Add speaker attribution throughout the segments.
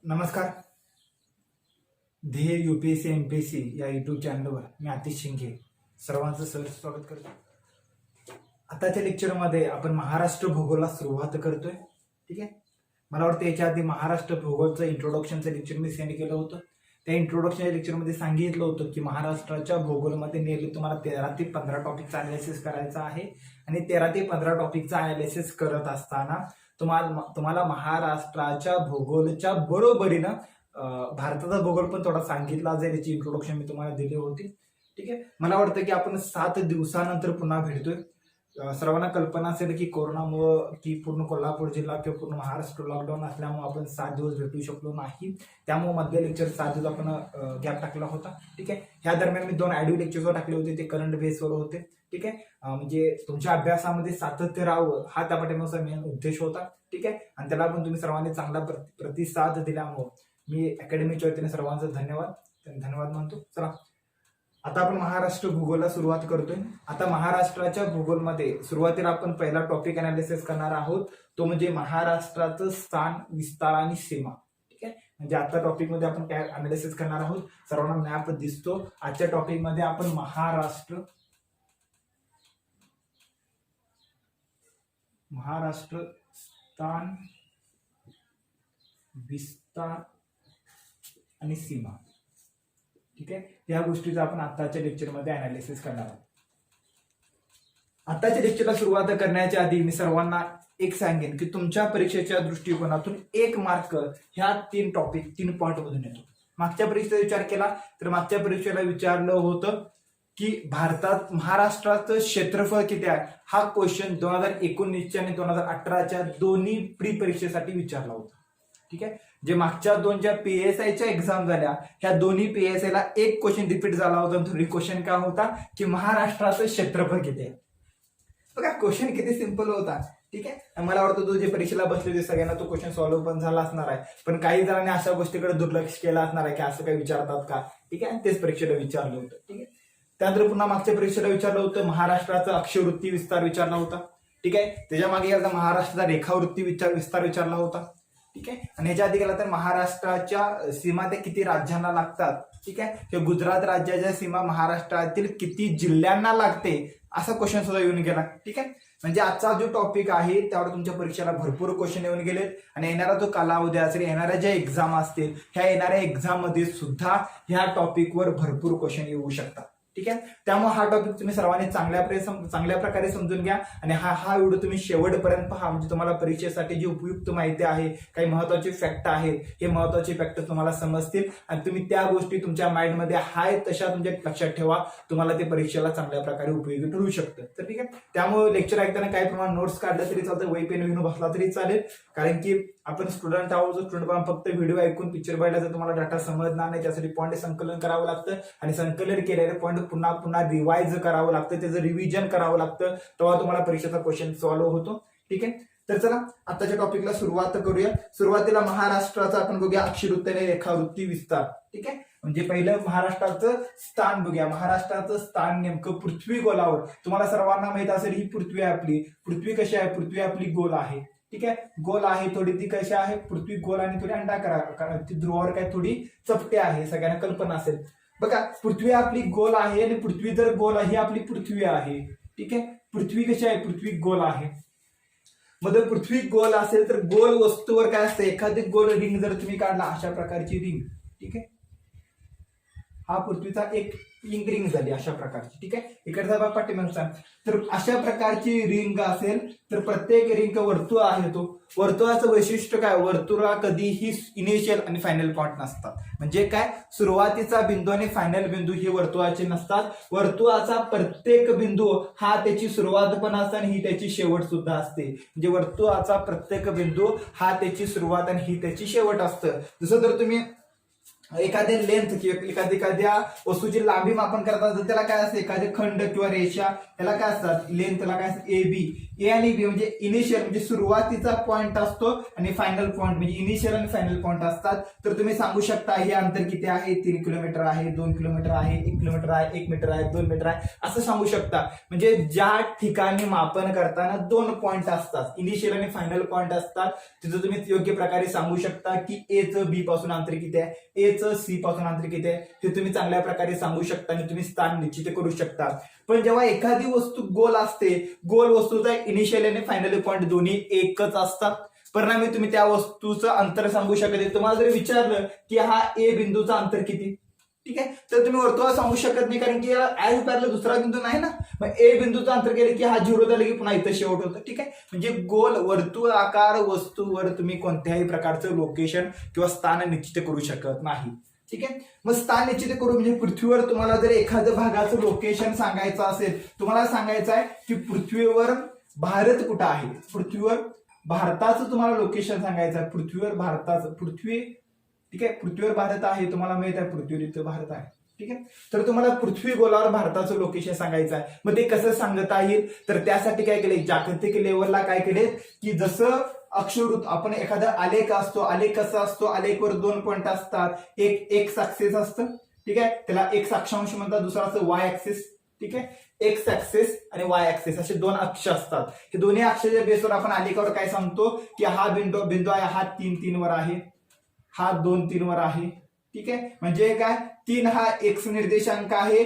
Speaker 1: नमस्कार. ध्येय UPSC MPSC या युट्यूब चॅनलवर मी आतिश शिंगे सर्वांचं सहर्ष स्वागत करतो. आताच्या लेक्चरमध्ये आपण महाराष्ट्र भूगोलला सुरुवात करतोय. ठीक आहे. मला वाटतं याच्या आधी महाराष्ट्र भूगोलचं इंट्रोडक्शनचं लेक्चर मी सेंड केलं होतं. त्या इंट्रोडक्शनच्या लेक्चरमध्ये सांगितलं होतं की महाराष्ट्राच्या भूगोलमध्ये नेहमी तुम्हाला 13 ते 15 टॉपिकचा अनालिसिस करायचा आहे आणि 13 ते 15 टॉपिकचा अनालिसिस करत असताना तुम्हाला महाराष्ट्राच्या भूगोलच्या बरोबरीनं भारताचा भूगोल पण थोडा सांगितला जाईल. याची इंट्रोडक्शन मी तुम्हाला दिली होती. ठीक आहे. मला वाटतं की आपण 7 दिवसानंतर पुन्हा भेटतोय. सर्वांना कल्पना असेल की कोरोनामुळं की पूर्ण कोल्हापूर जिल्हा किंवा पूर्ण महाराष्ट्र लॉकडाऊन असल्यामुळे आपण 7 दिवस भेटू शकलो नाही. त्यामुळे मधले लेक्चर 7 दिवस आपण गॅप टाकला होता. ठीक आहे. ह्या दरम्यान मी 2 ऑडिओ लेक्चर्स टाकले होते, ते करंट बेसवर होते. ठीक आहे. म्हणजे तुमच्या अभ्यासामध्ये सातत्य राहावं हा त्या पाठीमागचा मेन उद्देश होता. ठीक आहे. आणि त्याला पण तुम्ही सर्वांनी चांगला प्रतिसाद दिल्यामुळे मी अकॅडमीच्या वतीने सर्वांचा धन्यवाद मानतो. चला आता आपण महाराष्ट्र भूगोलला सुरुवात करतोय. आता महाराष्ट्राच्या भूगोलमध्ये सुरुवातीला आपण पहिला टॉपिक अनालिसिस करणार आहोत, तो म्हणजे महाराष्ट्राचं स्थान, विस्तार आणि सीमा. ठीक आहे. म्हणजे आजच्या टॉपिक मध्ये आपण काय अनालिसिस करणार आहोत, सर्वांना मॅप दिसतो. आजच्या टॉपिक मध्ये आपण महाराष्ट्र स्थान, विस्तार आणि सीमा. ठीक आहे. या गोष्टीचं आपण आताच्या लेक्चरमध्ये अनालिसिस करणार आहोत. आताच्या लेक्चरला सुरुवात करण्याच्या आधी मी सर्वांना एक सांगेन की तुमच्या परीक्षेच्या दृष्टिकोनातून 1 मार्क ह्या 3 पॉइंट मधून येतो. मागच्या परीक्षेचा विचार केला तर मागच्या परीक्षेला विचारलं होतं की भारतात महाराष्ट्राचं क्षेत्रफळ किती आहे, हा क्वेश्चन 2019 आणि 2018च्या दोन्ही प्री परीक्षेसाठी विचारला होता. ठीक आहे. जे मागच्या 2 ज्या PSIच्या एक्झाम झाल्या, ह्या दोन्ही PSIला एक क्वेश्चन रिपीट झाला होता. तो क्वेश्चन काय होता की महाराष्ट्राचं क्षेत्रफळ किती आहे. बघा क्वेश्चन किती सिंपल होता. ठीक आहे. मला वाटतं तो जे परीक्षेला बसले होते सगळ्यांना तो क्वेश्चन सॉल्व्ह पण झाला असणार आहे, पण काही जणांनी अशा गोष्टीकडे दुर्लक्ष केलं असणार आहे की असं काय विचारतात का. ठीक आहे. तेच परीक्षेला विचारलं होतं. ठीक आहे. त्यानंतर पुन्हा मागच्या परीक्षेला विचारलं होतं महाराष्ट्राचा अक्षवृत्ती विस्तार विचारला होता. ठीक आहे. त्याच्या मागे महाराष्ट्राचा रेखावृत्ती विस्तार विचारला होता. ठीक आहे. आणि ह्याच्या आधी गेला तर महाराष्ट्राच्या सीमा त्या किती राज्यांना लागतात. ठीक आहे. किंवा गुजरात राज्याच्या सीमा महाराष्ट्रातील किती जिल्ह्यांना लागते, असा क्वेश्चन सुद्धा येऊन गेला. ठीक आहे. म्हणजे आजचा जो टॉपिक आहे त्यावर तुमच्या परीक्षेला भरपूर क्वेश्चन येऊन गेलेत आणि येणारा जो कालावधी असेल, येणाऱ्या ज्या एक्झाम असतील, ह्या येणाऱ्या एक्झाम मध्ये सुद्धा ह्या टॉपिकवर भरपूर क्वेश्चन येऊ शकतात. ठीक आहे. त्यामुळे हा टॉपिक तुम्ही सर्वांनी चांगल्या प्रकारे समजून घ्या आणि हा व्हिडिओ तुम्ही शेवटपर्यंत पहा. म्हणजे तुम्हाला परीक्षेसाठी जी उपयुक्त माहिती आहे, काही महत्वाचे फॅक्ट आहेत, हे महत्वाचे फॅक्ट तुम्हाला समजतील आणि तुम्ही त्या गोष्टी तुमच्या माइंडमध्ये आहेत तशा तुमच्या लक्षात ठेवा. तुम्हाला ते परीक्षेला चांगल्या प्रकारे उपयोगी ठरू शकतं. तर ठीक आहे. त्यामुळे लेक्चर ऐकताना काही प्रमाणात नोट्स काढलं तरी चालतं, वही पेन घेऊन बसला तरी चालेल, कारण की आपण स्टुडंट आहोत. स्टुडंट फक्त व्हिडिओ ऐकून पिक्चर बघायला तर तुम्हाला डाटा समजणार नाही. त्यासाठी पॉईंट संकलन करावं लागतं आणि संकलन केलेले पॉईंट पुन्हा रिवाइज करावं लागतं, त्याचं रिव्हिजन करावं लागतं, तेव्हा तुम्हाला परीक्षेचा क्वेश्चन सॉल्व्ह होतो. ठीक आहे. तर चला आताच्या टॉपिकला सुरुवात करूया. सुरुवातीला महाराष्ट्राचा आपण बघूया अक्षवृत्ती आणि रेखावृत्ती विस्तार. ठीक आहे. म्हणजे पहिलं महाराष्ट्राचं स्थान बघूया. महाराष्ट्राचं स्थान नेमकं पृथ्वी गोलावर. तुम्हाला सर्वांना माहित असेल ही पृथ्वी आहे आपली. पृथ्वी कशी आहे, पृथ्वी आपली गोल आहे. ठीक आहे. गोल आहे थोडी, ती कशी आहे, पृथ्वी गोल आणि थोडी अंडाकार, ती ध्रुवावर काय थोडी चपटे आहे, सगळ्यांना कल्पना असेल. बघा पृथ्वी आपली गोल आहे आणि पृथ्वी जर गोल ही आपली पृथ्वी आहे. ठीक आहे. पृथ्वी कशी आहे, पृथ्वी गोल आहे. मग पृथ्वी गोल असेल तर गोल वस्तूवर काय असतं, एखादी गोल रिंग जर तुम्ही काढला, अशा प्रकारची रिंग. ठीक आहे. हा पृथ्वीचा एक रिंग झाली अशा प्रकारची. ठीक आहे. इकडचा भाग पाठीमागचा. तर अशा प्रकारची रिंग असेल तर प्रत्येक रिंग वर्तुळ आहे. तो वर्तुळाचं वैशिष्ट्य काय, वर्तुळा कधीही इनिशियल आणि फायनल पॉइंट नसतात. म्हणजे काय, सुरुवातीचा बिंदू आणि फायनल बिंदू हे वर्तुळाचे नसतात. वर्तुळाचा प्रत्येक बिंदू हा त्याची सुरुवात पण असते आणि ही त्याची शेवट सुद्धा असते. म्हणजे वर्तुळाचा प्रत्येक बिंदू हा त्याची सुरुवात आणि ही त्याची शेवट असतं. जसं जर तुम्ही एखाद्या लेंथ किंवा एखाद्या वस्तूची लांबी मापन करतात तर त्याला काय असतं, एखादे खंड किंवा रेषा त्याला काय असतात, लेंथ त्याला काय असतं AB. ए आणि बी म्हणजे इनिशियल म्हणजे सुरुवातीचा पॉईंट असतो आणि फायनल पॉईंट म्हणजे इनिशियल आणि फायनल पॉईंट असतात. तर तुम्ही सांगू शकता हे अंतर किती आहे, 3 किलोमीटर आहे, 2 किलोमीटर आहे, 1 किलोमीटर आहे, 1 मीटर आहे, 2 मीटर आहे, असं सांगू शकता. म्हणजे ज्या ठिकाणी मापन करताना 2 पॉईंट असतात, इनिशियल आणि फायनल पॉईंट असतात, तिथं तुम्ही योग्य प्रकारे सांगू शकता की ए चं बी पासून अंतर किती आहे, ए चं सी पासून अंतर किती आहे, ते तुम्ही चांगल्या प्रकारे सांगू शकता आणि तुम्ही स्थान निश्चित करू शकता. पण जेव्हा एखादी वस्तू गोल असते, गोल वस्तूचा इनिशियल आणि फायनल पॉईंट दोन्ही एकच असतात, परिणामी तुम्ही त्या वस्तूचं अंतर सांगू शकत नाही. तुम्हाला जर विचारलं की हा ए बिंदूचा अंतर किती, ठीक आहे, तर तुम्ही वर्तुळ सांगू शकत नाही, कारण की ऍज पॅरलल दुसरा बिंदू नाही ना. मग ए बिंदूचं अंतर केलं की हा 0 झालं की पुन्हा इथं शेवट होतं. ठीक आहे, म्हणजे गोल वर्तुळ आकार वस्तूवर तुम्ही कोणत्याही प्रकारचं लोकेशन किंवा स्थान निश्चित करू शकत नाही. ठीक आहे, मग स्थान निश्चित करू म्हणजे पृथ्वीवर तुम्हाला जर एखाद्या भागाचं लोकेशन सांगायचं असेल, तुम्हाला सांगायचं आहे की पृथ्वीवर भारत कुठं आहे, पृथ्वीवर भारताचं तुम्हाला लोकेशन सांगायचं आहे. पृथ्वीवर भारताचं, पृथ्वी, ठीक आहे, पृथ्वीवर भारत आहे, तुम्हाला माहित आहे पृथ्वीवर इथं भारत आहे. ठीक आहे, तर तुम्हाला पृथ्वी गोलावर भारताचं लोकेशन सांगायचं आहे. मग ते कसं सांगता येईल, तर त्यासाठी काय केले, जागतिक लेवलला काय केले की जसं अक्षरवृत्त आपण एखादा आलेख असतो, आलेख कसा असतो, आलेखवर 2 पॉईंट असतात, एक एक्स ऍक्सिस असतं, ठीक आहे, त्याला एक्स अक्षांश म्हणतात, दुसरा असतं वाय ऍक्सिस. ठीक आहे, एक्स ऍक्सिस आणि वाय ऍक्सिस असे 2 अक्ष असतात. हे दोन्ही अक्षाच्या बेसवर आपण आलेखावर काय सांगतो की हा बिंदू आहे, हा 3 वर आहे, हा 2 वर आहे. ठीक आहे, म्हणजे काय, 3 हा एक्स निर्देशांक आहे,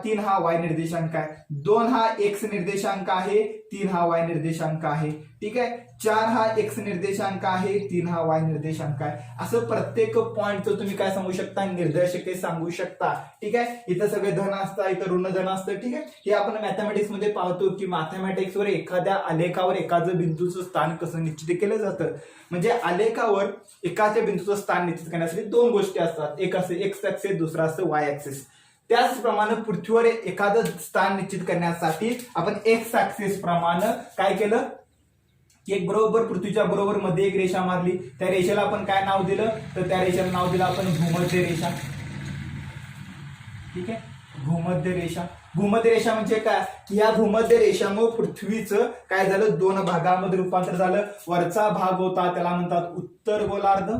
Speaker 1: 3 हा वाय निर्देशांक आहे, 2 हा एक्स निर्देशांक आहे, 3 हा वाय निर्देशांक आहे. ठीक आहे, 4 हा एक्स निर्देशांक आहे, 3 हा वाय निर्देशांक आहे. असं प्रत्येक पॉईंटचं तुम्ही काय सांगू शकता, निर्देशके सांगू शकता. ठीक आहे, इथं सगळे धन असतात, इथं ऋण धन असतं. ठीक आहे, हे आपण मॅथमॅटिक्स मध्ये पाहतो की मॅथमॅटिक्सवर एखाद्या आलेखावर एखादं बिंदूचं स्थान कसं निश्चित केलं जातं. म्हणजे आलेखावर एखाद्या बिंदूचं स्थान निश्चित करण्यासाठी 2 गोष्टी असतात, एक असं एक्स ऍक्सिस, दुसरा असं वाय ऍक्सिस. त्याचप्रमाणे पृथ्वीवर एखादं स्थान निश्चित करण्यासाठी आपण एक्स ऍक्सिस प्रमाणे काय केलं की एक बरोबर पृथ्वीच्या बरोबर मध्ये एक रेषा मारली. त्या रेषेला आपण काय नाव दिलं, तर त्या रेषेला नाव दिलं आपण भूमध्य रेषा. ठीक आहे, भूमध्य रेषा. भूमध्य रेषा म्हणजे काय की या भूमध्य रेषामुळे पृथ्वीचं काय झालं, 2 भागामध्ये रूपांतर झालं. वरचा भाग होता त्याला म्हणतात उत्तर गोलार्ध,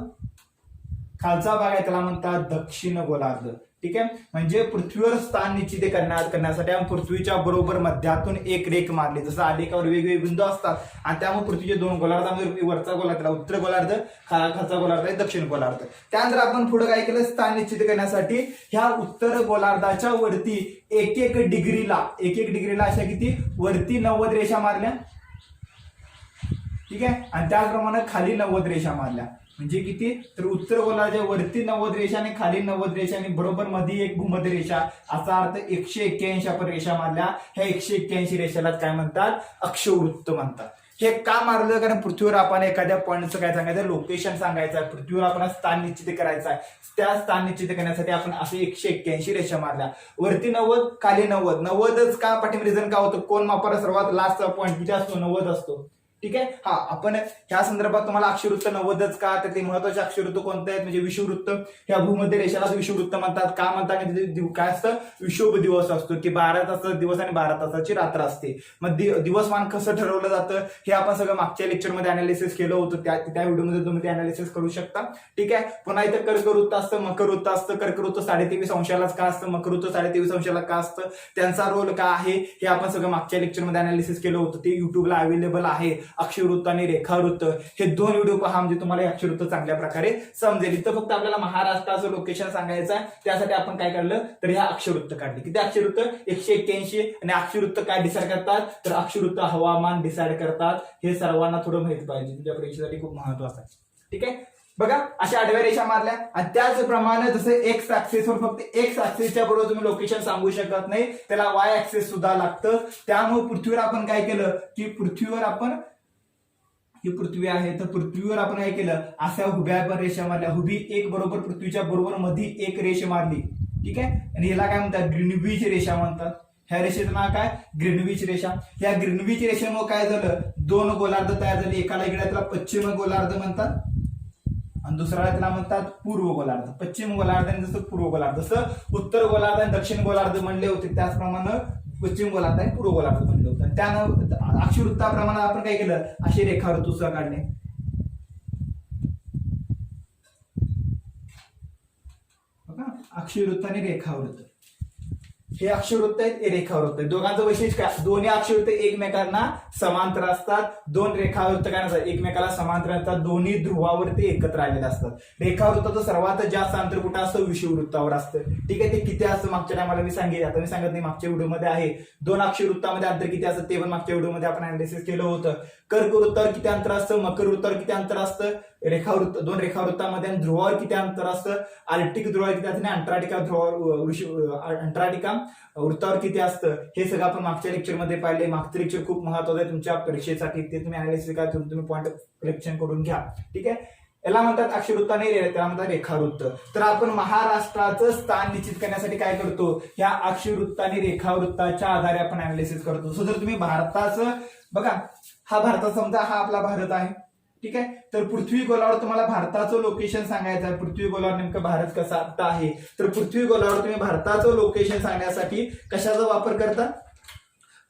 Speaker 1: खालचा भाग आहे त्याला म्हणतात दक्षिण गोलार्ध. ठीक आहे, म्हणजे पृथ्वीवर स्थान निश्चित करण्यासाठी आपण पृथ्वीच्या बरोबर मध्यातून एक रेख मारली. जसं आलेखावर वेगवेगळे बिंदू असतात आणि त्यामुळे पृथ्वीचे 2 गोलार्धामध्ये वरचा गोलार्ध उत्तर गोलार्ध, खालचा गोलार्ध आहे दक्षिण गोलार्ध. त्यानंतर आपण पुढे काय केलं, स्थान निश्चित करण्यासाठी ह्या उत्तर गोलार्धाच्या वरती एक एक डिग्रीला अशा किती वरती 90 रेषा मारल्या. ठीक आहे, आणि त्याचप्रमाणे खाली 90 रेषा मारल्या. म्हणजे किती, तर उत्तर गोलार्धाच्या वरती 90 रेषा आणि खाली 90 रेषा आणि बरोबर मध्ये एक भूमध्य रेषा, असा अर्थ 181 आपण रेषा मारल्या. ह्या 181 रेषेला काय म्हणतात, अक्षवृत्त म्हणतात. हे का मारलं, कारण पृथ्वीवर आपण एखाद्या पॉईंटचं काय सांगायचं, लोकेशन सांगायचं आहे, पृथ्वीवर आपण स्थान निश्चित करायचं आहे. त्या स्थान निश्चित करण्यासाठी आपण असे 181 रेषा मारल्या. वरती 90, खाली 90. 90च का, पाठीमागे रिझन का होतं, कोण मापाला सर्वात लास्टचा पॉईंट किती असतो, 90 असतो. ठीक आहे, हा आपण ह्या संदर्भात तुम्हाला अक्षरवृत्त 90च का, तर ते महत्वाचे अक्षरवृत्त कोणते आहेत, म्हणजे विषुववृत्त. ह्या भूमध्य रेषेला विषुववृत्त म्हणतात. का म्हणतात, काय असतं, विषुव दिवस असतो की 12 तासाचा दिवस आणि 12 तासाची रात्र असते. मग दिवसमान कसं ठरवलं जातं हे आपण सगळं मागच्या लेक्चरमध्ये अनालिसिस केलं होतं, त्या व्हिडिओमध्ये तुम्ही ते अनालिसिस करू शकता. ठीक आहे, पुन्हा इथं कर्कवृत्त असतं, मकरवृत्त असतं. कर्कवृत्त 23.5 अंशालाच का असतं, मकरवृत्त 23.5 अंशाला का असतं, त्यांचा रोल का आहे हे आपण सगळं मागच्या लेक्चरमध्ये अनालिसिस केलं होतं. ते युट्यूबला अवेलेबल आहे. अक्षरवृत्त आणि रेखावृत्त हे 2 व्हिडिओ पहा, म्हणजे तुम्हाला अक्षरवृत्त चांगल्या प्रकारे समजेल. इथं फक्त आपल्याला महाराष्ट्राचं लोकेशन सांगायचं आहे, त्यासाठी आपण काय काढलं, तर ह्या अक्षरवृत्त काढले. किती अक्षरवृत्त, 181. आणि अक्षरवृत्त काय डिसाइड करतात, तर अक्षरवृत्त हवामान डिसाइड करतात. हे सर्वांना थोडं माहित पाहिजे, तुमच्या परीक्षेसाठी खूप महत्वाचं आहे. ठीक आहे, बघा अशा आडव्या रेषा मारल्या. आणि त्याचप्रमाणे जसं एक्स ऍक्सिसवर फक्त एक्स ऍक्सिसच्या बरोबर तुम्ही लोकेशन सांगू शकत नाही, त्याला वाय ऍक्सिस सुद्धा लागतं. त्यामुळे पृथ्वीवर आपण काय केलं की पृथ्वीवर आपण, ही पृथ्वी आहे तर पृथ्वीवर आपण काय केलं, अशा उभ्या रेषा मारल्या. उभी एक बरोबर पृथ्वीच्या बरोबर मध्ये एक रेषा मारली. ठीक आहे, आणि याला काय म्हणतात, ग्रीनविच रेषा म्हणतात. ह्या रेषेचं नाव काय, ग्रीनविच रेषा. या ग्रीनविच रेषेमुळे काय झालं, 2 गोलार्ध तयार झाले. एकाला इकडे त्याला पश्चिम गोलार्ध म्हणतात आणि दुसऱ्याला त्याला म्हणतात पूर्व गोलार्ध. पश्चिम गोलार्ध आणि जसं पूर्व गोलार्ध, जसं उत्तर गोलार्ध आणि दक्षिण गोलार्ध म्हणले होते त्याचप्रमाणे पश्चिम गोलार्ध आणि पूर्व गोलार्ध म्हणले होते. त्यानं अक्षवृत्ताप्रमाणे आपण काय केलं, अशी रेखावृत्त सुद्धा काढले. अक्षवृत्त आणि रेखावृत्त, हे अक्षवृत्त आहेत, हे रेखावृत्त आहेत. दोघांचं वैशिष्ट्य काय, दोन्ही अक्षवृत्त एकमेकांना समांतर असतात, दोन रेखावृत्त काय नसतात, एकमेकाला समांतर असतात, दोन्ही ध्रुवावरती एकत्र आलेले असतात. रेखावृत्ताचं सर्वात जास्त अंतर कुठं असतं, विषुववृत्तावर असतं. ठीक आहे, ते किती असतं मागच्या टायमाला मी सांगितलं, आता मी सांगत नाही, मागच्या व्हिडिओमध्ये आहे. दोन अक्षवृत्तामध्ये अंतर किती असतं ते पण मागच्या व्हिडिओमध्ये आपण अनालिसिस केलं होतं. कर्कवृत्तावर किती अंतर असतं, मकर वृत्तावर किती अंतर असतं, रेखावृत्त दोन रेखावृत्तामध्ये आणि ध्रुवावर किती अंतर असतं, आर्क्टिक ध्रुवावर किती असतं, अंटार्क्टिका ध्रुवावर अंटार्क्टिका वृत्तावर किती असतं, हे सगळं आपण मागच्या लेक्चरमध्ये पाहिले. मागचं लेक्चर खूप महत्त्वाचं आहे तुमच्या परीक्षेसाठी, ते तुम्ही अनालिसिस करा, तुम्ही पॉईंट कलेक्शन करून घ्या. ठीक आहे, याला म्हणतात अक्षवृत्त आणि त्याला म्हणतात रेखावृत्त. तर आपण महाराष्ट्राचं स्थान निश्चित करण्यासाठी काय करतो, ह्या अक्षवृत्त आणि रेखावृत्ताच्या आधारे आपण अनालिसिस करतो. सो जर तुम्ही भारताचं बघा, हा भारतात समजा हा आपला भारत आहे. ठीक आहे, तर पृथ्वी गोलावर तुम्हाला भारताचं लोकेशन सांगायचं आहे. पृथ्वी गोलावर नेमकं भारत कसा आता आहे, तर पृथ्वी गोलावर तुम्ही भारताचं लोकेशन सांगण्यासाठी कशाचा वापर करता,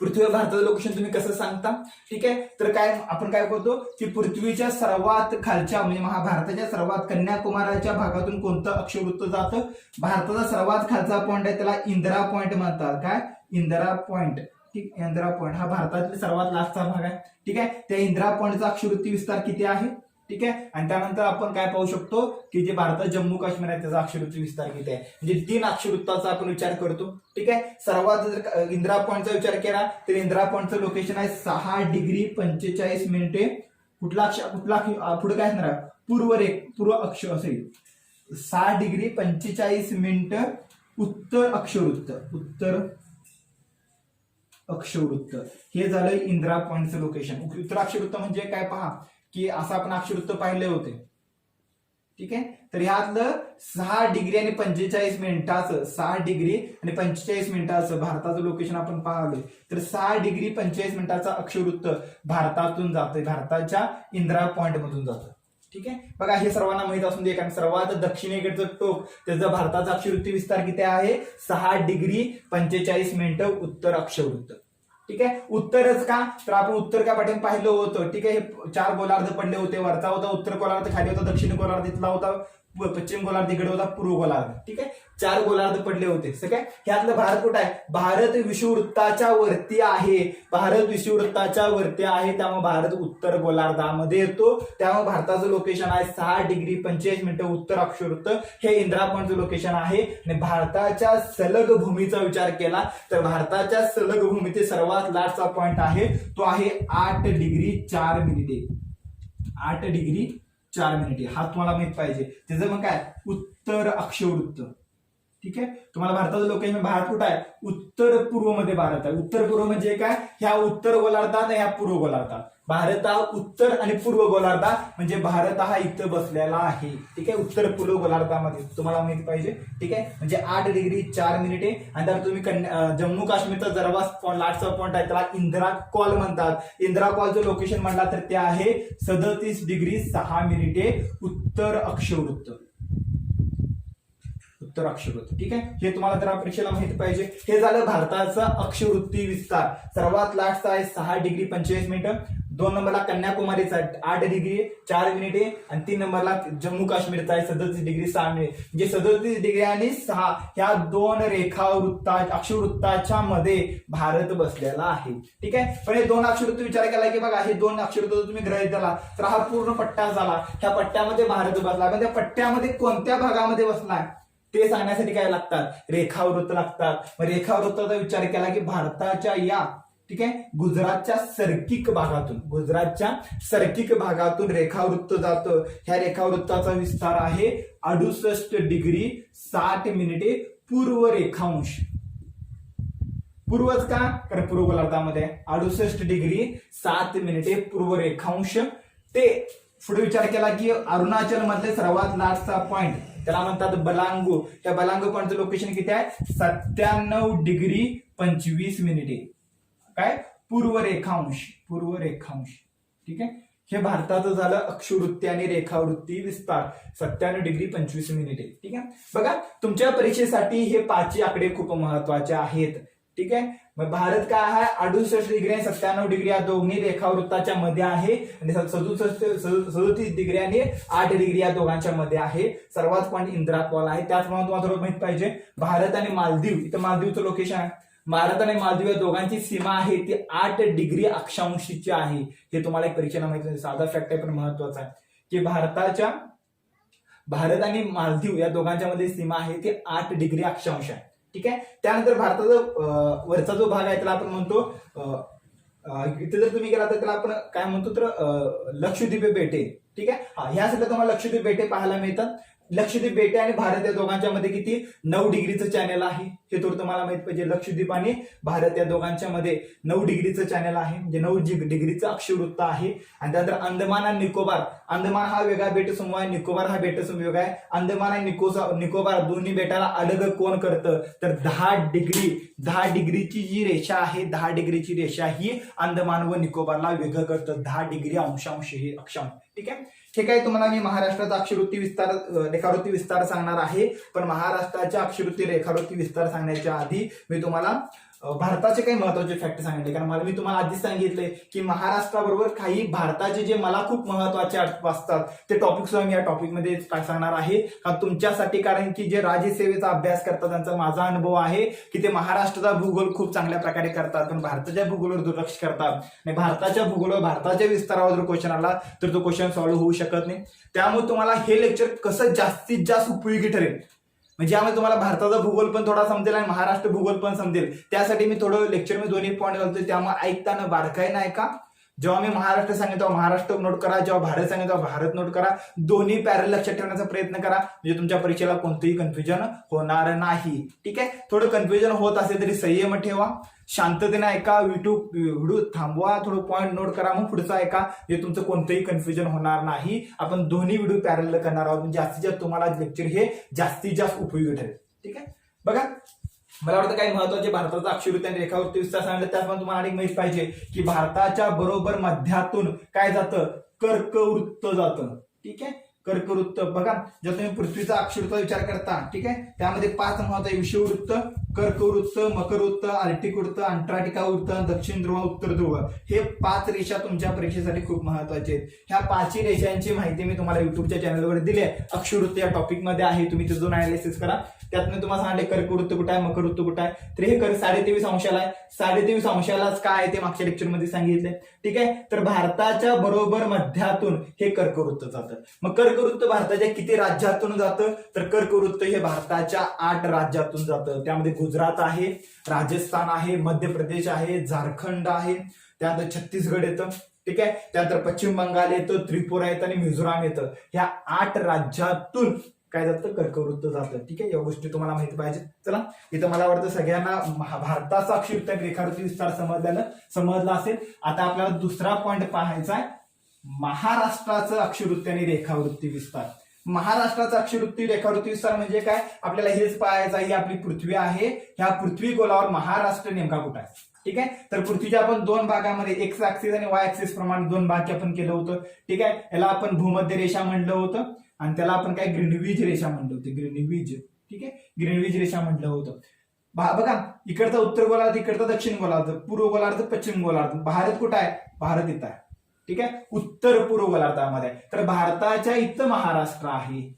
Speaker 1: पृथ्वीवर भारताचं लोकेशन तुम्ही कसं सांगता. ठीक आहे, तर काय आपण काय करतो की पृथ्वीच्या सर्वात खालच्या म्हणजे महाभारताच्या सर्वात कन्याकुमारीच्या भागातून कोणतं अक्षवृत्त जातं, भारताचा सर्वात खालचा पॉइंट आहे त्याला इंदिरा पॉइंट म्हणतात. काय, इंदिरा पॉइंट. ठीक, इंदिरा पॉइंट हा भारतातील सर्वात लास्टचा भाग आहे. ठीक आहे, त्या इंदिरा पॉइंटचा अक्षवृत्ती विस्तार किती आहे. ठीक आहे, आणि त्यानंतर आपण काय पाहू शकतो की जे भारतात जम्मू काश्मीर आहे त्याचा अक्षवृत्ती विस्तार किती आहे, म्हणजे 3 अक्षवृत्ताचा आपण विचार करतो. ठीक आहे, सर्वात जर इंदिरा पॉइंटचा विचार केला तर इंदिरा पॉइंटचं लोकेशन आहे 6 डिग्री 45 मिनिटे. कुठला पुढे काय असणार, पूर्व अक्ष असेल 6 डिग्री 45 मिनिट उत्तर अक्षवृत्त. हे झालं इंदिरा पॉइंटचं लोकेशन. उत्तर अक्षवृत्त म्हणजे काय पहा की असं आपण अक्षवृत्त पाहिले होते. ठीक आहे, तर ह्यातलं 6 डिग्री आणि 45 मिनिटाचं 6 डिग्री आणि 45 मिनिटाचं भारताचं लोकेशन आपण पाहिलं, तर 6 डिग्री 45 मिनिटाचा अक्षवृत्त भारतातून जातंय, भारताच्या इंदिरा पॉइंट मधून जातं. ठीक आहे, बघा हे सर्वांना माहित असून दे, कारण सर्वात दक्षिणेकडचं टोक त्याचा भारताचा अक्षवृत्ती विस्तार किती आहे, 6 डिग्री 45 मिनिटं उत्तर अक्षवृत्त. ठीक आहे, उत्तरच का, तर आपण उत्तर का पाठीमागे पाहिलं होतं. ठीक आहे, हे 4 गोलार्ध पडले होते, वरचा होता उत्तर गोलार्ध, खाली होता दक्षिण गोलार्ध, इथला होता पश्चिम गोलार्ध, इकडे होता पूर्व गोलार्ध. ठीक आहे, 4 गोलार्ध पडले होते. सगळे ह्यातलं भारत कुठं आहे, भारत विषुववृत्ताच्या वरती आहे, भारत विषुववृत्ताच्या वरती आहे, त्यामुळे भारत उत्तर गोलार्धामध्ये येतो. त्यामुळे भारताचं लोकेशन आहे 6 डिग्री 45 मिनिटं उत्तर अक्षवृत्त, हे इंदिरा पॉइंटचं लोकेशन आहे. आणि भारताच्या सलग भूमीचा विचार केला तर भारताच्या सलग भूमीचे सर्वात लास्टचा पॉइंट आहे तो आहे 8 डिग्री 4 मिनिटे. 8 डिग्री 4 मिनिटे हा तुम्हाला माहित पाहिजे. त्याचं मग काय, उत्तर अक्षवृत्त. ठीक आहे, तुम्हाला भारताचं लोकेशन, भारत कुठं आहे, उत्तर पूर्व मध्ये भारत आहे. उत्तर पूर्व म्हणजे काय, ह्या उत्तर गोलार्धात ह्या पूर्व गोलार्धात. भारत हा उत्तर आणि पूर्व गोलार्धात, म्हणजे भारत हा इथं बसलेला आहे. ठीक आहे, उत्तर पूर्व गोलार्धामध्ये तुम्हाला माहिती पाहिजे. ठीक आहे, म्हणजे 8 डिग्री 4 मिनिटे. आणि त्यात तुम्ही जम्मू काश्मीरचा जरवा लास्टचा पॉइंट आहे त्याला इंदिरा कॉल म्हणतात. इंदिरा कॉलचं लोकेशन म्हटला तर ते आहे 37 डिग्री 6 मिनिटे उत्तर अक्षवृत्त. उत्तर अक्षवृत्त. ठीक आहे, हे तुम्हाला जरा परीक्षेला माहिती पाहिजे. हे झालं भारताचा अक्षवृत्ती विस्तार. सर्वात लास्टचा आहे 6 डिग्री 45 मिनिटं. 2 नंबरला कन्याकुमारीचा 8 डिग्री 4 मिनिटे आणि 3 नंबरला जम्मू काश्मीरचा आहे 37 डिग्री 6 मिनिटे. म्हणजे 37 डिग्री आणि 6 ह्या 2 रेखावृत्ता अक्षवृत्ताच्या मध्ये भारत बसलेला आहे. ठीक आहे, पण हे 2 अक्षवृत्त विचार केला की बघा हे 2 अक्षवृत्त तुम्ही ग्रहित झाला तर हा पूर्ण पट्टा झाला. ह्या पट्ट्यामध्ये भारत बसला, पण त्या पट्ट्यामध्ये कोणत्या भागामध्ये बसलाय ते सांगण्यासाठी काय लागतात, रेखावृत्त लागतात. मग रेखावृत्ताचा विचार केला की भारताच्या या, ठीक आहे, गुजरातच्या सर्किक भागातून रेखावृत्त जातं. ह्या रेखावृत्ताचा विस्तार आहे 68 डिग्री 60 मिनिटे पूर्व रेखांश. पूर्वच का, कारण पूर्व गोलार्धामध्ये 68 डिग्री 7 मिनिटे पूर्व रेखांश. ते पुढे विचार केला की अरुणाचल मधले सर्वात लास्टचा पॉइंट त्याला म्हणतात बलांगू. त्या बलांगू पॉइंटचं लोकेशन किती आहे, 97 डिग्री 25 मिनिटे. काय, पूर्व रेखांश. ठीक आहे, हे भारताचं झालं अक्षवृत्ती आणि रेखावृत्ती विस्तार 97 डिग्री 25 मिनिटे. ठीक आहे, बघा तुमच्या परीक्षेसाठी हे 5 आकडे खूप महत्वाचे आहेत. ठीक आहे. मग भारत काय आहे 68 डिग्री आणि 97 डिग्री या दोन्ही रेखावृत्ताच्या मध्ये आहे आणि 37 डिग्री आणि 8 डिग्री या दोघांच्या मध्ये आहे. सर्वात पॉईंट इंद्रात्वाला आहे. त्याचप्रमाणे तुम्हाला थोडं माहित पाहिजे भारत आणि मालदीव, इथं मालदीवचं लोकेशन आहे. भारत आणि मालदीव या दोघांची सीमा आहे ती 8 डिग्री अक्षांशीची आहे. हे तुम्हाला एक परीक्षेला माहिती आहे, साधा फॅक्ट आहे पण महत्वाचा आहे की भारत आणि मालदीव या दोघांच्या मध्ये सीमा आहे ती 8 डिग्री अक्षांश आहे. ठीक आहे. त्यानंतर भारताचा वरचा जो भाग आहे त्याला आपण म्हणतो इथे जर तुम्ही गेला तर त्याला आपण काय म्हणतो तर लक्षद्वीप बेटे. ठीक आहे. ह्या साईडला तुम्हाला लक्षद्वीप बेटे पाहायला मिळतात. लक्षद्वीप बेटे आणि भारत या दोघांच्या मध्ये किती 9 डिग्रीचं चॅनल आहे हे थोडं तुम्हाला माहित पाहिजे. लक्षद्वीप आणि भारत या दोघांच्या मध्ये 9 डिग्रीचं चॅनल आहे, म्हणजे 9 डिग्रीचं अक्षवृत्त आहे. आणि त्यानंतर अंदमान आणि निकोबार, अंदमान हा वेगळा बेटसमूह आहे, निकोबार हा बेटसमूह वेगळा आहे. अंदमान आणि निकोबार दोन्ही बेटाला अलग कोण करतं तर 10 डिग्रीची जी रेषा आहे 10 डिग्रीची रेषा ही अंदमान व निकोबारला वेगळं करतं. 10 डिग्री अंशांश हे अक्षांश. ठीक आहे. हे काय तुम्हाला मी महाराष्ट्राचा अक्षवृत्ती विस्तार रेखावृत्ती विस्तार सांगणार आहे, पण महाराष्ट्राच्या अक्षवृत्ती रेखावृत्ती विस्तार सांगण्याच्या आधी मी तुम्हाला भारताचे काही महत्वाचे फॅक्ट सांगितले. कारण मला मी तुम्हाला आधीच सांगितले की महाराष्ट्राबरोबर काही भारताचे जे मला खूप महत्वाचे वाटतात ते टॉपिक सुद्धा मी या टॉपिकमध्ये सांगणार आहे. तुमच्यासाठी, कारण की जे राज्यसेवेचा अभ्यास करतात त्यांचा माझा अनुभव आहे की ते महाराष्ट्राचा भूगोल खूप चांगल्या प्रकारे करतात पण भारताच्या भूगोलावर दुर्लक्ष करतात. आणि भारताच्या भूगोलावर भारताच्या विस्तारावर जर क्वेश्चन आला तर तो क्वेश्चन सॉल्व्ह होऊ शकत नाही. त्यामुळे तुम्हाला हे लेक्चर कसं जास्तीत जास्त उपयोगी ठरेल म्हणजे यामध्ये तुम्हाला भारताचा भूगोल पण थोडा समजेल आणि महाराष्ट्र भूगोल पण समजेल. त्यासाठी मी थोडं लेक्चर मध्ये दोन्ही पॉईंट घालतोय. त्यामुळे ऐकताना बारकाईनं ऐका. जेव्हा मी महाराष्ट्र सांगितलं महाराष्ट्र नोट करा, जेव्हा भारत सांगितलं भारत नोट करा. दोन्ही पॅरल लक्षात ठेवण्याचा प्रयत्न करा म्हणजे तुमच्या परीक्षेला कोणतंही कन्फ्युजन होणार नाही. ठीक आहे. थोडं कन्फ्युजन होत असेल तरी संयम ठेवा, शांततेने ऐका, व्हिडिओ थांबवा, थोडं पॉईंट नोट करा, मग पुढचं ऐका. म्हणजे तुमचं कोणतंही कन्फ्युजन होणार नाही. आपण दोन्ही व्हिडिओ पॅरल करणार आहोत म्हणजे जास्तीत जास्त तुम्हाला लेक्चर हे जास्तीत जास्त उपयोगी ठरेल. ठीक आहे. बघा मला वाटतं काही महत्वाचे भारताचा अक्षवृत्ती आणि रेखावृत्ती विस्तार सांगितलं. त्याचप्रमाणे तुम्हाला अनेक माहित पाहिजे की भारताच्या बरोबर मध्यातून काय जातं कर्कवृत्त जातं. ठीक आहे. कर्कवृत्त बघा जर तुम्ही पृथ्वीचा अक्षवृत्त विचार करता ठीक आहे त्यामध्ये 5 महत्वाचे विषुववृत्त, कर्कवृत्त, मकरवृत्त, आर्टिक वृत्त, अंटार्क्टिका वृत्त, दक्षिण ध्रुव, उत्तर ध्रुव हे 5 रेषा तुमच्या परीक्षेसाठी खूप महत्वाचे आहेत. ह्या 5 रेषांची माहिती मी तुम्हाला युट्यूबच्या चॅनलवर दिली आहे. अक्षवृत्त या टॉपिक मध्ये आहे, तुम्ही तिथं जाऊन अनालिसिस करा. त्यातनं तुम्हाला सांगले कर्कवृत्त कुठं आहे, मकरवृत्त कुठं आहे. तर हे 23.5 अंशाला आहे. 23.5 अंशालाच काय आहे ते मागच्या लेक्चर मध्ये सांगितले. ठीक आहे. तर भारताच्या बरोबर मध्यातून हे कर्कवृत्त जातं. मग कर्कवृत्त भारताच्या किती राज्यातून जातं तर कर्कवृत्त हे भारताच्या 8 राज्यातून जातं. त्यामध्ये गुजरात आहे, राजस्थान आहे, मध्य प्रदेश आहे, झारखंड आहे, त्यानंतर छत्तीसगड येतं. ठीक आहे. त्यानंतर पश्चिम बंगाल येतं, त्रिपुरा येतं आणि मिझोराम येतं. ह्या 8 राज्यातून काय जातं कर्कवृत्त जातं. ठीक आहे. या गोष्टी तुम्हाला माहिती पाहिजे. चला इथं मला वाटतं सगळ्यांना भारताचा अक्षवृत्त आणि रेखावृत्ती विस्तार समजला असेल. आता आपल्याला दुसरा पॉईंट पाहायचा आहे महाराष्ट्राचं अक्षवृत्ती आणि रेखावृत्ती विस्तार. महाराष्ट्राचा अक्षवृत्ती रेखावृत्ती विस्तार म्हणजे काय आपल्याला हेच पाहायचं आहे. ही आपली पृथ्वी आहे. ह्या पृथ्वी गोलावर महाराष्ट्र नेमका कुठं आहे. ठीक आहे. तर पृथ्वीच्या आपण 2 भागामध्ये एक्स ऍक्सिस आणि वाय ऍक्सिस प्रमाणे 2 भाग आपण केलं होतं. ठीक आहे. याला आपण भूमध्य रेषा म्हणलं होतं आणि त्याला आपण काय ग्रीनविच रेषा म्हणलं होतं. ग्रीनविच. ठीक आहे. ग्रीनविच रेषा म्हटलं होतं. बघा इकडचा उत्तर गोलार्ध, इकडचा दक्षिण गोलार्ध, पूर्व गोलार्ध, पश्चिम गोलार्ध. भारत कुठं आहे, भारत इथं आहे. ठीक आहे. उत्तर पूर्व गोलार्धामध्ये. तर भारताच्या इथं महाराष्ट्र आहे.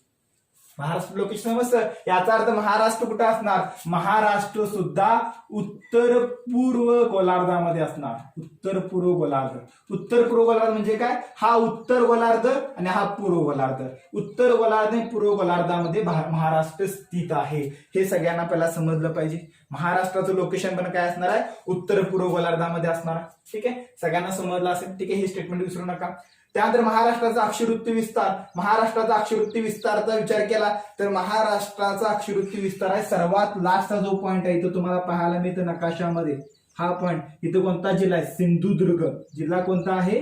Speaker 1: महाराष्ट्र लोकेशन समजतं. याचा अर्थ महाराष्ट्र कुठं असणार, महाराष्ट्र सुद्धा उत्तर पूर्व गोलार्धामध्ये असणार. उत्तर पूर्व गोलार्ध. उत्तर पूर्व गोलार्ध म्हणजे काय, हा उत्तर गोलार्ध आणि हा पूर्व गोलार्ध. उत्तर गोलार्ध आणि पूर्व गोलार्धामध्ये महाराष्ट्र स्थित आहे. हे सगळ्यांना पहिला समजलं पाहिजे. महाराष्ट्राचं लोकेशन पण काय असणार आहे, उत्तर पूर्व गोलार्धामध्ये असणार. ठीक आहे. सगळ्यांना समजलं असेल. ठीक आहे. हे स्टेटमेंट विसरू नका. त्यानंतर महाराष्ट्राचा अक्षवृत्ती विस्तार. महाराष्ट्राचा अक्षवृत्ती विस्ताराचा विचार केला तर महाराष्ट्राचा अक्षवृत्ती विस्तार आहे सर्वात लास्टचा जो पॉईंट आहे तो तुम्हाला पाहायला मिळतो नकाशामध्ये. हा पॉईंट इथं कोणता जिल्हा आहे, सिंधुदुर्ग. जिल्हा कोणता आहे,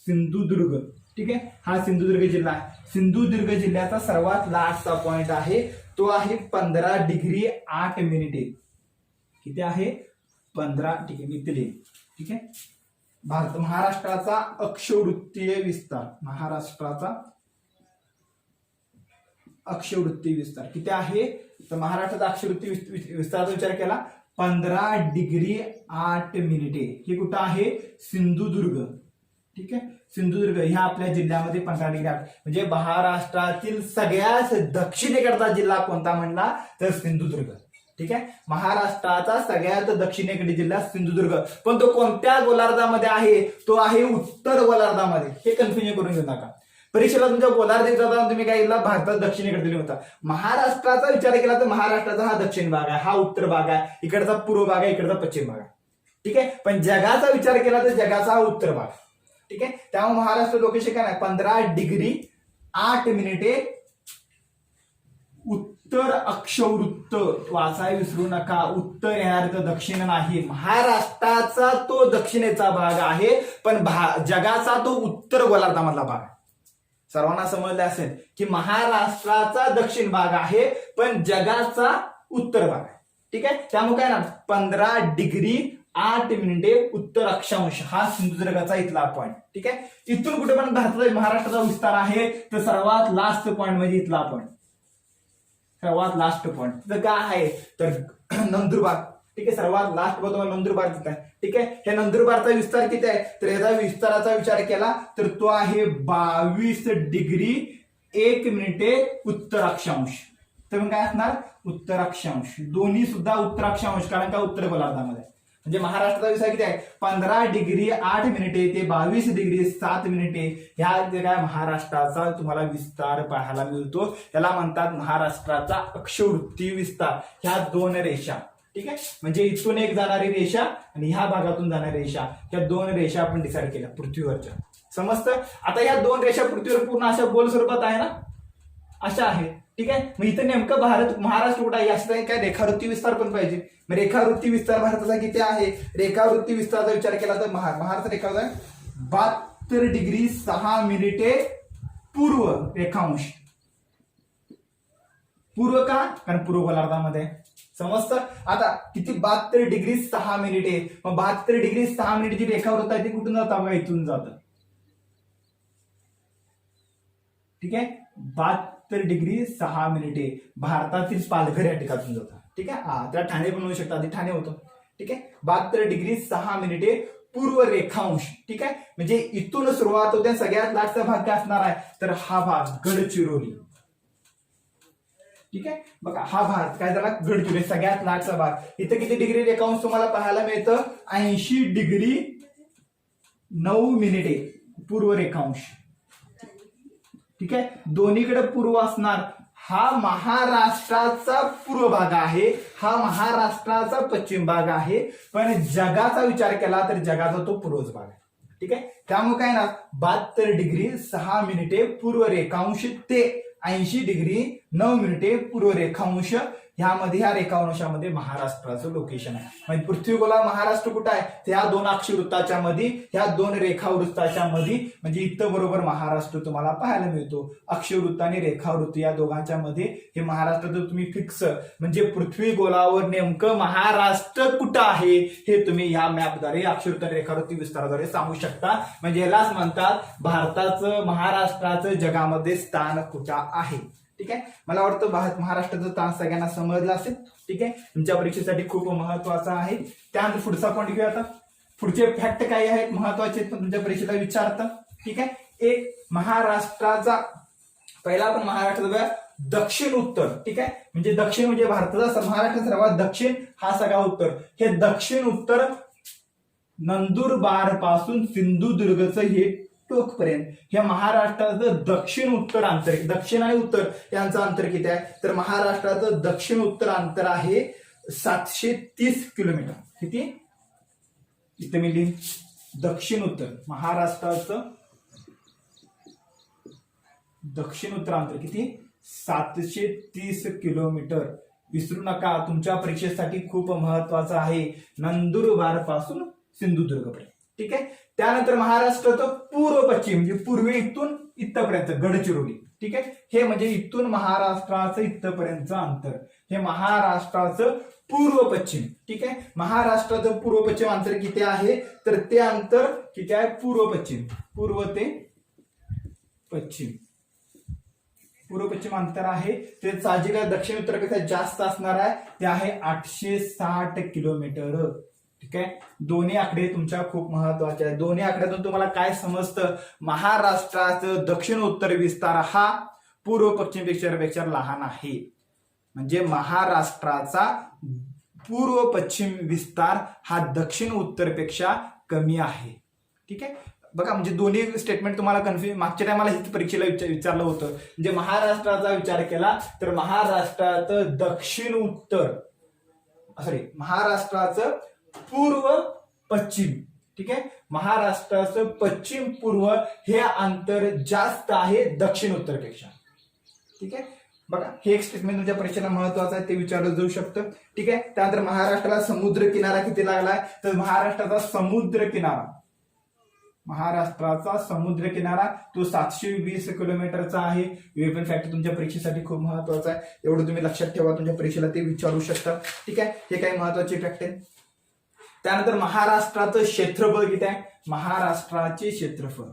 Speaker 1: सिंधुदुर्ग. ठीक आहे. हा सिंधुदुर्ग जिल्हा आहे. सिंधुदुर्ग जिल्ह्याचा सर्वात लास्टचा पॉईंट आहे तो आहे 15 डिग्री 8 मिनिटे. किती आहे, 15. ठीक आहे. मी इथे लिहिन. ठीक आहे. महाराष्ट्राचा अक्षवृत्तीय विस्तार. महाराष्ट्राचा अक्षवृत्ती विस्तार किती आहे तर महाराष्ट्राचा अक्षवृत्ती विस्ताराचा विचार केला 15°8'. हे कुठं आहे? सिंधुदुर्ग. ठीक आहे, सिंधुदुर्ग ह्या आपल्या जिल्ह्यामध्ये 15°8 म्हणजे महाराष्ट्रातील सगळ्यात दक्षिणेकडचा जिल्हा कोणता म्हणला तर सिंधुदुर्ग. ठीक आहे, महाराष्ट्राचा सगळ्यात दक्षिणेकडील जिल्हा सिंधुदुर्ग. पण तो कोणत्या गोलार्धामध्ये आहे? तो आहे उत्तर गोलार्धामध्ये. हे कन्फ्युजन करून घेऊ नका. परीक्षेला तुमच्या गोलार्ध जाताना तुम्ही काय केला? भारतात दक्षिणेकडे दिले होता. महाराष्ट्राचा विचार केला तर महाराष्ट्राचा हा दक्षिण भाग आहे, हा उत्तर भाग आहे, इकडचा पूर्व भाग आहे, इकडचा पश्चिम भाग आहे. ठीक आहे, पण जगाचा विचार केला तर जगाचा हा उत्तर भाग. ठीक आहे, त्यामुळे महाराष्ट्र लोकेशन काय नाही 15°8'. उत्तर अक्षवृत्त वाचाय विसरू नका. उत्तर येणार तर दक्षिण नाही. महाराष्ट्राचा तो दक्षिणेचा भाग आहे, पण जगाचा तो उत्तर गोलार्धामधला भाग आहे. सर्वांना समजले असेल की महाराष्ट्राचा दक्षिण भाग आहे, पण जगाचा उत्तर भाग आहे. ठीक आहे, त्यामुळे काय ना 15°8' उत्तर अक्षांश हा सिंधुदुर्गाचा इथला पॉईंट. ठीक आहे, इथून कुठे पण भारताचा महाराष्ट्राचा विस्तार आहे तर सर्वात लास्ट पॉईंट म्हणजे इथला पॉईंट. सर्वात लास्ट पॉईंट तर काय आहे तर नंदुरबार. ठीक आहे, सर्वात लास्ट तुम्हाला नंदुरबार दिसत आहे. ठीक आहे, हे नंदुरबारचा विस्तार किती आहे तर याचा विस्ताराचा विचार केला तर तो आहे 22°1' उत्तर अक्षांश. तर मग काय असणार? उत्तर अक्षांश. दोन्ही सुद्धा उत्तर अक्षांश, कारण का उत्तर गोलार्धामध्ये. म्हणजे महाराष्ट्राचा विस्तार किती आहे? 15°8' ते 22°7' ह्या जे काय महाराष्ट्राचा तुम्हाला विस्तार पाहायला मिळतो. त्याला म्हणतात महाराष्ट्राचा अक्षवृत्ती विस्तार. ह्या दोन रेषा. ठीक आहे, म्हणजे इथून एक जाणारी रेषा आणि ह्या भागातून जाणारी रेषा, ह्या दोन रेषा आपण डिसाईड केल्या पृथ्वीवरच्या. समजतं? आता ह्या दोन रेषा पृथ्वीवर पूर्ण अशा गोल स्वरूपात आहे ना, अशा आहे. ठीक आहे, मग इथं नेमकं महाराष्ट्र कुठं आहे? असं काय रेखावृत्ती विस्तार पण पाहिजे. मग रेखावृत्ती विस्तार भारताचा किती आहे? रेखावृत्ती विस्ताराचा विचार केला तर महाराष्ट्र रेखावृत्त 72°6' पूर्व रेखांश. पूर्व का? कारण पूर्व गोलार्धामध्ये. समजतं? आता किती 72°6'. मग 72°6' जी रेखावृत्त आहे ती कुठून जातं? बघा इथून जातं. ठीक आहे, 72°6' भारतातील पालघर या ठिकाणून जातं. ठीक आहे, त्याला ठाणे पण होऊ शकतं, आधी ठाणे होतं. ठीक आहे, 72°6' पूर्व रेखांश. ठीक आहे, म्हणजे इथून सुरुवात होते. सगळ्यात लास्टचा भाग काय असणार आहे तर हा भाग गडचिरोली. ठीक आहे, बघा हा भाग काय झाला? गडचिरोली सगळ्यात लास्टचा भाग. इथं किती डिग्री रेखांश तुम्हाला पाहायला मिळतं? 80°9' पूर्व रेखांश. ठीक आहे, दोन्हीकडे पूर्व असणार. हा महाराष्ट्राचा पूर्व भाग आहे, हा महाराष्ट्राचा पश्चिम भाग आहे, पण जगाचा विचार केला तर जगाचा तो पूर्वच भाग आहे. ठीक आहे, त्यामुळे काय ना 72°6' पूर्व रेखांश ते 80°9' पूर्व रेखांश. ह्या रेखांशामध्ये महाराष्ट्राचं लोकेशन आहे. म्हणजे पृथ्वी गोला महाराष्ट्र कुठं आहे? त्या दोन अक्षवृत्ताच्या मध्ये, ह्या दोन रेखावृत्ताच्या मध्ये, म्हणजे इथं बरोबर महाराष्ट्र तुम्हाला पाहायला मिळतो. अक्षवृत्त आणि रेखावृत्त या दोघांच्या मध्ये हे महाराष्ट्र तुम्ही फिक्स, म्हणजे पृथ्वी गोलावर नेमकं महाराष्ट्र कुठं आहे हे तुम्ही या मॅपद्वारे, अक्षवृत्त आणि रेखावृत्ती विस्ताराद्वारे सांगू शकता. म्हणजे यालाच म्हणतात भारताचं, महाराष्ट्राचं जगामध्ये स्थान कुठं आहे. ठीक आहे, मला वाटतं महाराष्ट्राचं स्थान सगळ्यांना समजलं असेल. ठीक आहे, तुमच्या परीक्षेसाठी खूप महत्वाचा आहे. त्यानंतर पुढचा पॉईंट घेऊया. आता पुढचे फॅक्ट काय आहेत महत्वाचे पण तुमच्या परीक्षेला विचारतं. ठीक आहे, एक महाराष्ट्राचा पहिला आपण महाराष्ट्राचा दक्षिण उत्तर. ठीक आहे, म्हणजे दक्षिण म्हणजे भारताचा महाराष्ट्र सर्वात दक्षिण, हा सगळा उत्तर. हे दक्षिण उत्तर नंदुरबार पासून सिंधुदुर्गचं हे टोकपर्यंत हे महाराष्ट्राचं दक्षिण उत्तर अंतर. दक्षिण आणि उत्तर यांचं अंतर किती आहे तर महाराष्ट्राचं दक्षिण उत्तर अंतर आहे 730 किलोमीटर. किती? इथे मी लिहिन दक्षिण उत्तर. महाराष्ट्राचं दक्षिण उत्तर अंतर किती? 730 किलोमीटर. विसरू नका, तुमच्या परीक्षेसाठी खूप महत्वाचं आहे. नंदुरबार पासून सिंधुदुर्गपर्यंत. ठीक आहे, त्यानंतर महाराष्ट्राचं पूर्व पश्चिम, म्हणजे पूर्वे इथून इथपर्यंत गडचिरोली. ठीक आहे, हे म्हणजे इथून महाराष्ट्राचं इथपर्यंतचं अंतर. हे महाराष्ट्राचं पूर्व पश्चिम. ठीक आहे, महाराष्ट्राचं पूर्व पश्चिम अंतर किती आहे तर ते अंतर किती आहे? पूर्व पश्चिम, पूर्व ते पश्चिम. पूर्व पश्चिम अंतर आहे ते साहजिकच दक्षिण उत्तरपेक्षा जास्त असणार आहे, ते आहे 860 किलोमीटर. ठीक आहे, दोन्ही आकडे तुमच्या खूप महत्वाचे आहेत. दोन्ही आकड्यातून तुम्हाला काय समजतं, महाराष्ट्राचं दक्षिण उत्तर विस्तार हा पूर्व पश्चिम पेक्षा लहान आहे. म्हणजे महाराष्ट्राचा पूर्व पश्चिम विस्तार हा दक्षिण उत्तरपेक्षा कमी आहे. ठीक आहे, बघा म्हणजे दोन्ही स्टेटमेंट तुम्हाला कन्फ्युज, मागच्या टायमाला हिच परीक्षेला विचारलं होतं. म्हणजे महाराष्ट्राचा विचार केला तर महाराष्ट्रात दक्षिण उत्तर महाराष्ट्राचं पूर्व पश्चिम, ठीक आहे, महाराष्ट्राचं पश्चिम पूर्व हे अंतर जास्त आहे दक्षिण उत्तरपेक्षा. ठीक आहे, बघा हे एक स्टेटमेंट तुमच्या परीक्षेला महत्वाचं आहे, ते विचारलं जाऊ शकतं. ठीक आहे, त्यानंतर महाराष्ट्राला समुद्र किनारा किती लागलाय, तर महाराष्ट्राचा समुद्र किनारा तो 720 किलोमीटरचा आहे. वेपन फॅक्टर तुमच्या परीक्षेसाठी खूप महत्वाचा आहे, एवढं तुम्ही लक्षात ठेवा, तुमच्या परीक्षेला ते विचारू शकता. ठीक आहे, हे काही महत्वाचे फॅक्ट आहे. त्यानंतर महाराष्ट्राचं क्षेत्रफळ किती आहे, महाराष्ट्राचे क्षेत्रफळ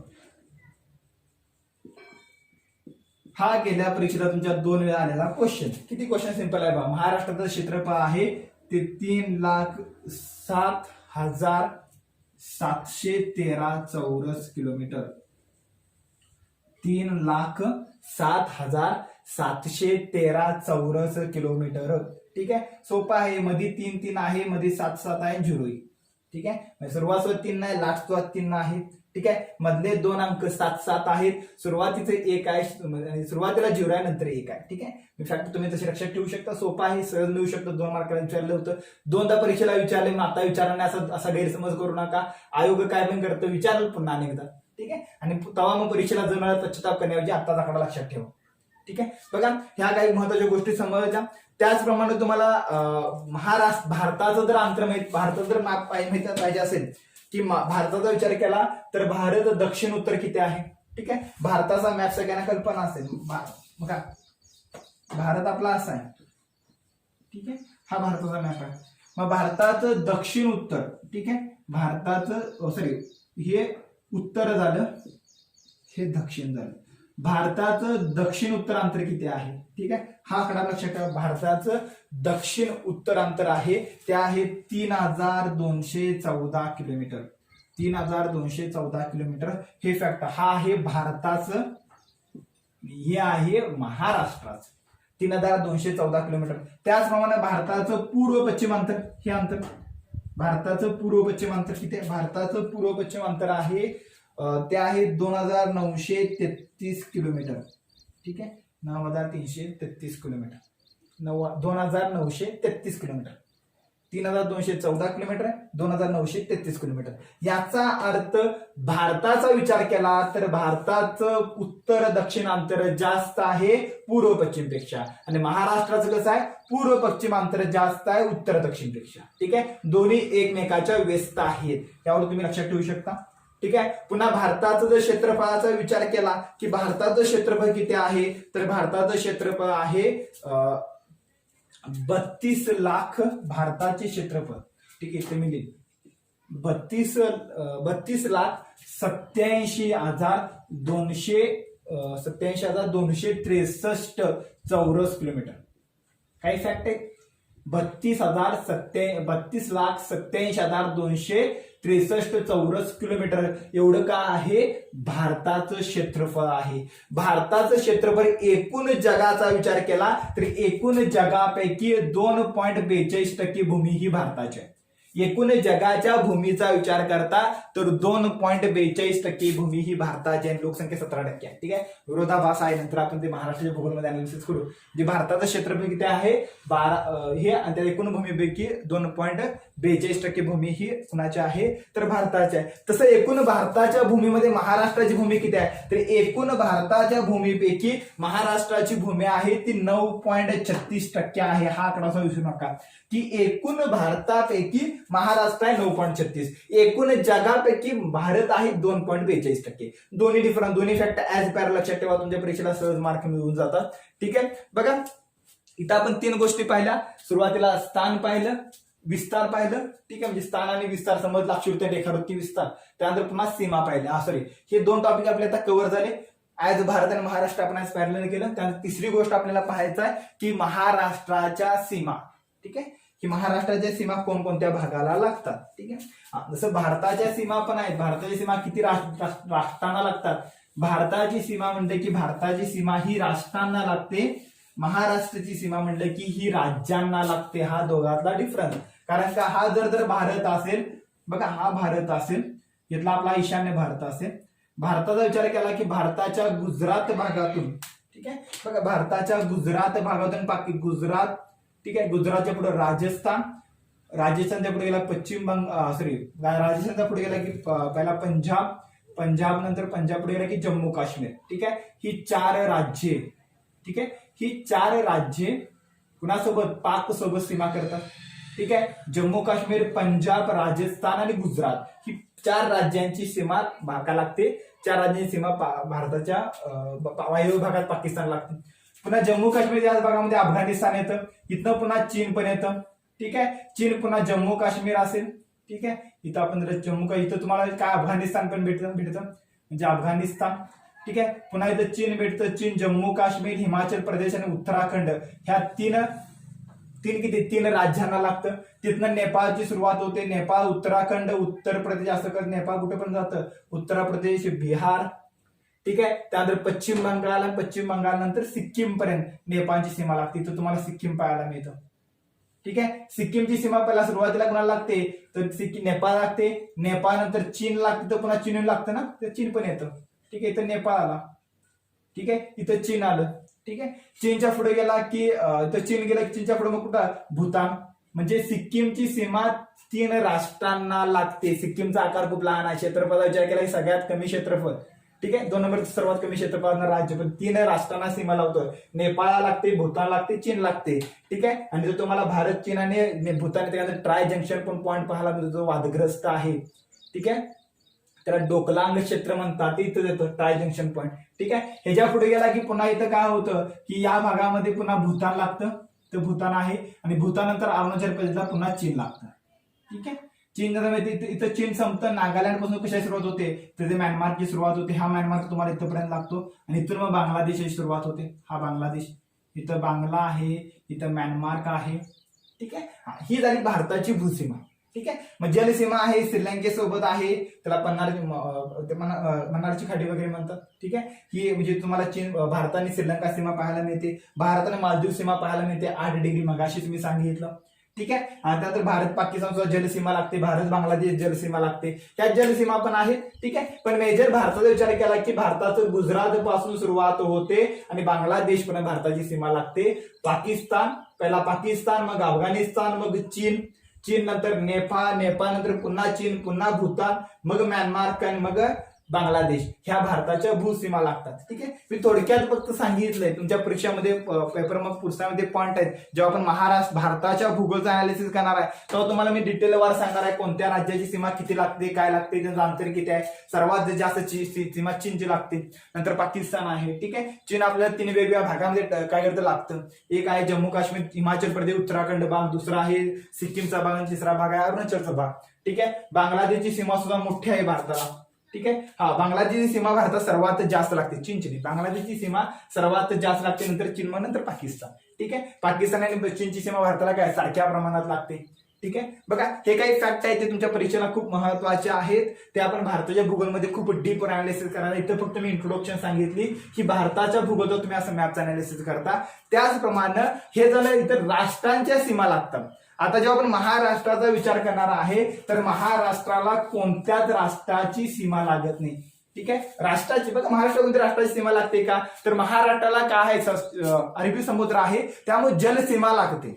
Speaker 1: हा गेल्या परीक्षेला तुमच्या 2 वेळा आलेला क्वेश्चन. किती क्वेश्चन सिंपल आहे बघा. महाराष्ट्राचं क्षेत्रफळ आहे ते 3,07,713 चौरस किलोमीटर. 3,07,713 चौरस किलोमीटर. ठीक आहे, सोपं आहे. मध्ये 3 आहे, मध्ये 7 आहे, 0. ठीक आहे, सुरुवात 3 नाही, लास्ट 3 आहे. ठीक आहे, मधले 2 अंक 7 आहेत, सुरुवातीचे 1 आहे, सुरुवातीला 0 आहे, नंतर 1 आहे. ठीक आहे, फॅक्ट तुम्ही तसे लक्षात ठेवू शकता, सोपं आहे, सहज मिळू शकतं. 2 मार्काला विचारलं होतं, 2दा परीक्षेला विचारले, मग आता विचारण्याचा असा गैरसमज करू नका. आयोग काय पण करतं, विचारलं पुन्हा अनेकदा. ठीक आहे, आणि तेव्हा मग परीक्षेला जर मला पश्चाताप करण्याऐवजी आत्ताच आकडा लक्षात ठेवा. ठीक आहे, बघा ह्या काही महत्वाच्या गोष्टी समजल्या. त्याचप्रमाणे तुम्हाला भारताचं जर अंतर भारताचं जर मॅप पाहिजे असेल की भारताचा विचार केला तर भारत दक्षिण उत्तर किती आहे. ठीक आहे, भारताचा मॅप सगळ्यांना कल्पना असेल. बघा भारत आपला असा आहे. ठीक आहे, हा भारताचा मॅप आहे. मग भारताचं दक्षिण उत्तर, ठीक आहे, भारताचं हे उत्तर झालं, हे दक्षिण झालं. भारताचं दक्षिण उत्तर अंतर किती आहे. ठीक आहे, हा आकडा लक्षात ठेवा. भारताचं दक्षिण उत्तर अंतर आहे ते आहे 3,214 किलोमीटर. 3,214 किलोमीटर हे फॅक्ट. हा आहे भारताचं, हे आहे महाराष्ट्राचं 3,214 किलोमीटर. त्याचप्रमाणे भारताचं पूर्व पश्चिम अंतर, हे अंतर भारताचं पूर्व पश्चिम अंतर किती आहे. भारताचं पूर्व पश्चिम अंतर आहे ते आहे 2,933 किलोमीटर. ठीक आहे, 9,333 किलोमीटर, 2,933 किलोमीटर. 3,214 किलोमीटर आहे, 2,933 किलोमीटर. याचा अर्थ भारताचा विचार केला तर भारताचं उत्तर दक्षिण अंतर जास्त आहे पूर्व पश्चिम पेक्षा, आणि महाराष्ट्राचं कसं आहे, पूर्व पश्चिम अंतर जास्त आहे उत्तर दक्षिण पेक्षा. ठीक आहे, दोन्ही एकमेकाच्या व्यस्त आहेत, यावर तुम्ही लक्षात ठेवू शकता. ठीक आहे, पुन्हा भारताचं जर क्षेत्रफळाचा विचार केला की भारताचं क्षेत्रफळ किती आहे, तर भारताचं क्षेत्रफळ आहे 32 लाख भारताचे क्षेत्रफळ. ठीक आहे, इथे मी लिहिलं 32,87,263 चौरस किलोमीटर. काही फॅक्ट आहे, 32,87,263 चौरस किलोमीटर एवढं का आहे, भारताचं क्षेत्रफळ आहे. भारताचं क्षेत्रफळ एकूण जगाचा विचार केला तर एकूण जगापैकी 2.42% भूमी ही भारताची आहे. एकूण जगाच्या भूमीचा विचार करता तर 2.42% भूमी ही भारताची आहे. लोकसंख्या 17% आहे. ठीक आहे, विरोधाभास आहे, नंतर आपण ते महाराष्ट्राच्या भूगोलमध्ये अनालिसिस करू. जे भारताचं क्षेत्रफळ किती आहे, हे आणि त्या एकूण भूमीपैकी 2.42% भूमी ही कुणाची आहे, तर भारताची आहे. तसं एकूण भारताच्या भूमीमध्ये महाराष्ट्राची भूमी किती आहे, तर एकूण भारताच्या भूमीपैकी महाराष्ट्राची भूमी आहे ती 9.36% आहे. हा आकडा विसरू नका की एकूण भारतापैकी महाराष्ट्र आहे 9.36, एकूण जगापैकी भारत आहे 2.42%. दोन्ही डिफरन्स, दोन्ही फॅक्ट ऍज पॅर लक्षात ठेवा, तुमच्या परीक्षेला सहज मार्क मिळून जातात. ठीक आहे, बघा इथं आपण 3 गोष्टी पाहिल्या. सुरुवातीला स्थान पाहिलं, विस्तार पाहिलं. ठीक आहे, म्हणजे स्थान आणि विस्तार समजला, अक्षुवृत्त रेखावृत्ती विस्तार. त्यानंतर पुन्हा सीमा पाहिल्या. हे 2 टॉपिक आपले आता कव्हर झाले. ऍज भारत आणि महाराष्ट्र आपण आज पॅरलल केलं. त्यानंतर तिसरी गोष्ट आपल्याला पाहायचं आहे की महाराष्ट्राच्या सीमा. ठीक आहे, की महाराष्ट्राच्या सीमा कोणकोणत्या भागाला लागतात. ठीक आहे, जसं भारताच्या सीमा पण आहेत. भारताच्या सीमा किती राष्ट्रांना लागतात. भारताची सीमा म्हणते की भारताची सीमा ही राष्ट्रांना लागते. महाराष्ट्राची सीमा म्हणलं की ही राज्यांना लागते. हा दोघातला डिफरन्स. कारण का हा जर भारत असेल, बघा हा भारत असेल, इथला आपला ईशान्य भारत असेल. भारताचा विचार केला की भारताच्या गुजरात भागातून, ठीक आहे, बघा भारताच्या गुजरात भागातून गुजरात, ठीक आहे, गुजरातच्या पुढे राजस्थान, राजस्थानच्या पुढे गेला पश्चिम राजस्थानच्या पुढे गेला की पहिला पंजाब, पंजाब नंतर पंजाब पुढे गेला की जम्मू काश्मीर. ठीक आहे, ही 4 राज्ये, ठीक आहे, ही 4 राज्ये कुणासोबत, पाक सोबत सीमा करतात. ठीक आहे, जम्मू काश्मीर, पंजाब, राजस्थान आणि गुजरात ही 4 राज्यांची सीमा भागा लागते. 4 राज्यांची सीमा भारताच्या वायव्य भागात पाकिस्तान लागते. पुन्हा जम्मू काश्मीर या भागामध्ये अफगाणिस्तान येतं. इथनं पुन्हा चीन पण येतं. ठीक आहे, चीन पुन्हा जम्मू काश्मीर असेल. ठीक आहे, इथं आपण इथं तुम्हाला काय अफगाणिस्तान पण भेटतं म्हणजे अफगाणिस्तान. ठीक आहे, पुन्हा इथं चीन भेटतं. चीन, जम्मू काश्मीर, हिमाचल प्रदेश आणि उत्तराखंड ह्या तीन राज्यांना लागतं. तिथनं नेपाळची सुरुवात होते. नेपाळ, उत्तराखंड, उत्तर प्रदेश असं करत नेपाळ कुठे पण जातं, उत्तर प्रदेश, बिहार. ठीक आहे, त्यानंतर पश्चिम बंगाल आणि पश्चिम बंगाल नंतर सिक्कीम पर्यंत नेपाळची सीमा लागते. इथं तुम्हाला सिक्कीम पाहायला मिळतं. ठीक आहे, सिक्कीमची सीमा पहिला सुरुवातीला कोणाला लागते तर नेपाळ लागते. नेपाळ नंतर चीन लागते, तर पुन्हा चीन लागतं ना, तर चीन पण येतं. ठीक आहे, इथं नेपाळ आला. ठीक आहे, इथं चीन आलं. ठीक आहे, चीनच्या पुढे गेला की इथं चीन गेला की चीनच्या पुढे मग कुठं भूतान. म्हणजे सिक्कीमची सीमा 3 राष्ट्रांना लागते. सिक्कीमचा आकार खूप लहान आहे. क्षेत्रफळाचा विचार केला की सगळ्यात कमी क्षेत्रफळ. ठीक आहे, 2 नंबर सर्वात कमी क्षेत्रफळ राज्य, पण 3 राष्ट्रांना सीमा लावतोय. नेपाळ लागते, भूतान लागते, चीन लागते. ठीक आहे, आणि जो तुम्हाला भारत, चीन आणि भूतान त्यानंतर ट्राय जंक्शन पण पॉईंट पाहायला मिळतो, जो वादग्रस्त आहे. ठीक आहे, त्याला डोकलांग क्षेत्र म्हणतात. इथं येतं ट्राय जंक्शन पॉईंट. ठीक आहे, ह्याच्या पुढे गेला की पुन्हा इथं काय होतं की या भागामध्ये पुन्हा भूतान लागतं, तर भूतान आहे. आणि भूतान नंतर अरुणाचल प्रदेशला पुन्हा चीन लागतं. ठीक आहे, चीन इथं चीन संपतं. नागालँड पासून कशाची सुरुवात होते तर म्यानमारची सुरुवात होते. हा म्यानमार तुम्हाला इथपर्यंत लागतो आणि इथून मग बांगलादेशची सुरुवात होते. हा बांगलादेश, इथं बांगला आहे, इथं म्यानमार आहे. ठीक आहे, ही झाली भारताची भूसीमा. ठीक आहे, मग जलसीमा आहे श्रीलंकेसोबत आहे, त्याला मन्नारची खाडी वगैरे म्हणतात. ठीक आहे, ही म्हणजे तुम्हाला भारत आणि श्रीलंका सीमा पाहायला मिळते. भारत आणि मालदीव सीमा पाहायला मिळते 8 डिग्री, मगाशीच मी सांगितलं. ठीक आहे, आणि त्यानंतर भारत पाकिस्तान सुद्धा जलसीमा लागते. भारत बांगलादेश जलसीमा लागते. त्या जलसीमा पण आहेत. ठीक आहे, पण मेजर भारताचा विचार केला की भारताचं गुजरात पासून सुरुवात होते आणि बांगलादेश पण भारताची सीमा लागते. पाकिस्तान, पहिला पाकिस्तान, मग अफगाणिस्तान, मग चीन, चीन नंतर नेपाळ, नेपाळ नंतर पुन्हा चीन, पुन्हा भूतान, मग म्यानमार आणि मग बांगलादेश ह्या भारताच्या भूसीमा लागतात. ठीक आहे, मी थोडक्यात फक्त सांगितलंय. तुमच्या परीक्षामध्ये पेपर मग पुस्तकामध्ये पॉईंट आहेत. जेव्हा आपण भारताच्या भूगोलचं अनालिसिस करणार आहे तेव्हा तुम्हाला मी डिटेलवर सांगणार आहे कोणत्या राज्याची सीमा किती लागते, काय लागते, त्यांचं अंतर किती आहे. सर्वात जास्त सीमा चीनची लागते, नंतर पाकिस्तान आहे. ठीक आहे, चीन आपल्याला 3 वेगवेगळ्या भागामध्ये काय करतं लागतं. एक आहे जम्मू काश्मीर, हिमाचल प्रदेश, उत्तराखंड भाग, दुसरा आहे सिक्कीमचा भाग आणि तिसरा भाग आहे अरुणाचलचा भाग. ठीक आहे, बांगलादेशची सीमा सुद्धा मोठी आहे भारताला. ठीक आहे, हा बांगलादेशची सीमा भारतात सर्वात जास्त लागते. चीनची नाही, बांगलादेशची सीमा सर्वात जास्त लागते, नंतर चीन, मग नंतर पाकिस्तान. ठीक आहे, पाकिस्तान आणि चीनची सीमा भारताला काय सारख्या प्रमाणात लागते. ठीक आहे, बघा हे काही फॅक्ट आहेत ते तुमच्या परीक्षेला खूप महत्वाचे आहेत. ते आपण भारताच्या भूगोलमध्ये खूप डीप अनालिसिस करणार. इथं फक्त मी इंट्रोडक्शन सांगितली की भारताच्या भूगोलात तुम्ही असं मॅपचं अनालिसिस करता. त्याचप्रमाणे हे झालं इतर राष्ट्रांच्या सीमा लागतात. आता जेव्हा आपण महाराष्ट्राचा विचार करणार आहे तर महाराष्ट्राला कोणत्याच राष्ट्राची सीमा लागत नाही. ठीक आहे, राष्ट्राची, बघा महाराष्ट्र कोणत्या राष्ट्राची सीमा लागते का तर महाराष्ट्राला काय आहे, अरबी समुद्र आहे, त्यामुळे जलसीमा लागते.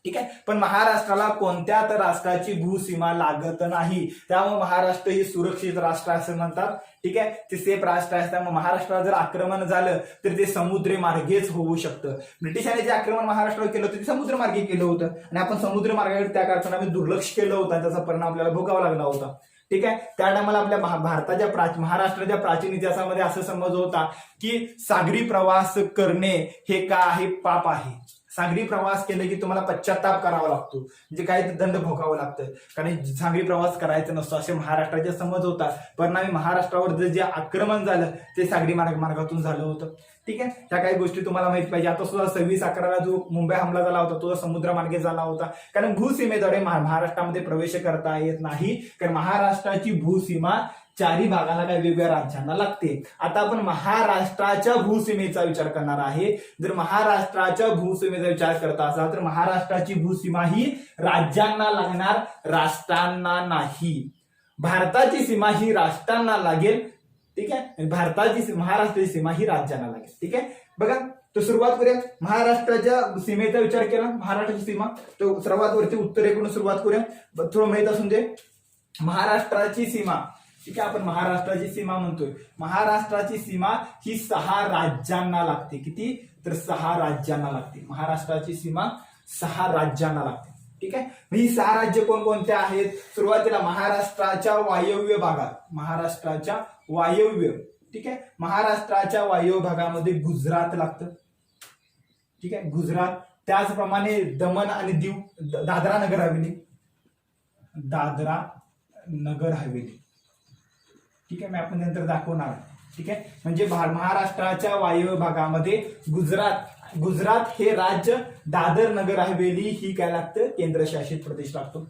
Speaker 1: ठीक आहे, पण महाराष्ट्राला कोणत्याच राष्ट्राची भूसीमा लागत नाही. त्यामुळे महाराष्ट्र ही सुरक्षित राष्ट्र असं म्हणतात. ठीक आहे, ते सेफ राष्ट्र आहे. त्यामुळे महाराष्ट्राला जर आक्रमण झालं तर ते समुद्रमार्गेच होऊ शकतं. ब्रिटिशांनी जे आक्रमण महाराष्ट्रावर केलं होतं ते समुद्रमार्गे केलं होतं आणि आपण समुद्रमार्गाकडे त्या कारणाने दुर्लक्ष केलं होतं. त्याचा परिणाम आपल्याला भोगावा लागला होता. ठीक आहे, त्या टायमाला आपल्या महाराष्ट्राच्या प्राचीन इतिहासामध्ये असं समज होता की सागरी प्रवास करणे हे का आहे, पाप आहे. सागरी प्रवास केले की तुम्हाला पश्चाताप करावा लागतो, म्हणजे काही दंड भोगावं लागतं, कारण सागरी प्रवास करायचा नसतो असे महाराष्ट्राचे समज होता. परिणामी महाराष्ट्रावर जे आक्रमण झालं ते सागरी मार्गातून झालं होतं. ठीक आहे, त्या काही गोष्टी तुम्हाला माहित पाहिजे. आता सुद्धा 26/11 जो मुंबई हमला झाला होता तो समुद्रमार्गे झाला होता, कारण भूसीमेद्वारे महाराष्ट्रामध्ये प्रवेश करता येत नाही, कारण महाराष्ट्राची भूसीमा चारी भागाला काही वेगवेगळ्या राज्यांना लागते. आता आपण महाराष्ट्राच्या भूसीमेचा विचार करणार आहे. जर महाराष्ट्राच्या भूसीमेचा विचार करता असाल तर महाराष्ट्राची भूसीमा ही राज्यांना लागणार, राष्ट्रांना नाही. भारताची सीमा ही राष्ट्रांना लागेल. ठीक आहे, महाराष्ट्राची सीमा ही राज्यांना लागेल. ठीक आहे, बघा तर सुरुवात करूया. महाराष्ट्राच्या सीमेचा विचार केला, महाराष्ट्राची सीमा, तो सर्वात वरती उत्तरेकडून सुरुवात करूया. थोडं माहित असून दे महाराष्ट्राची सीमा. ठीक आहे, आपण महाराष्ट्राची सीमा म्हणतोय. महाराष्ट्राची सीमा ही 6 राज्यांना लागते. किती? तर 6 राज्यांना लागते. महाराष्ट्राची सीमा 6 राज्यांना लागते. ठीक आहे, ही 6 राज्य कोणकोणते आहेत? सुरुवातीला महाराष्ट्राच्या वायव्य भागात, महाराष्ट्राच्या वायव्य, ठीक आहे, महाराष्ट्राच्या वायव्य भागामध्ये गुजरात लागतं. ठीक आहे, गुजरात. त्याचप्रमाणे दमण आणि दीव, दादरा नगर हवेली, दादरा नगर हवेली. ठीक आहे, मी आपण नंतर दाखवणार. ठीक आहे, म्हणजे महाराष्ट्राच्या वायव्य भागामध्ये गुजरात हे राज्य, दादर नगर हवेली ही काय लागतं? केंद्रशासित प्रदेश लागतो.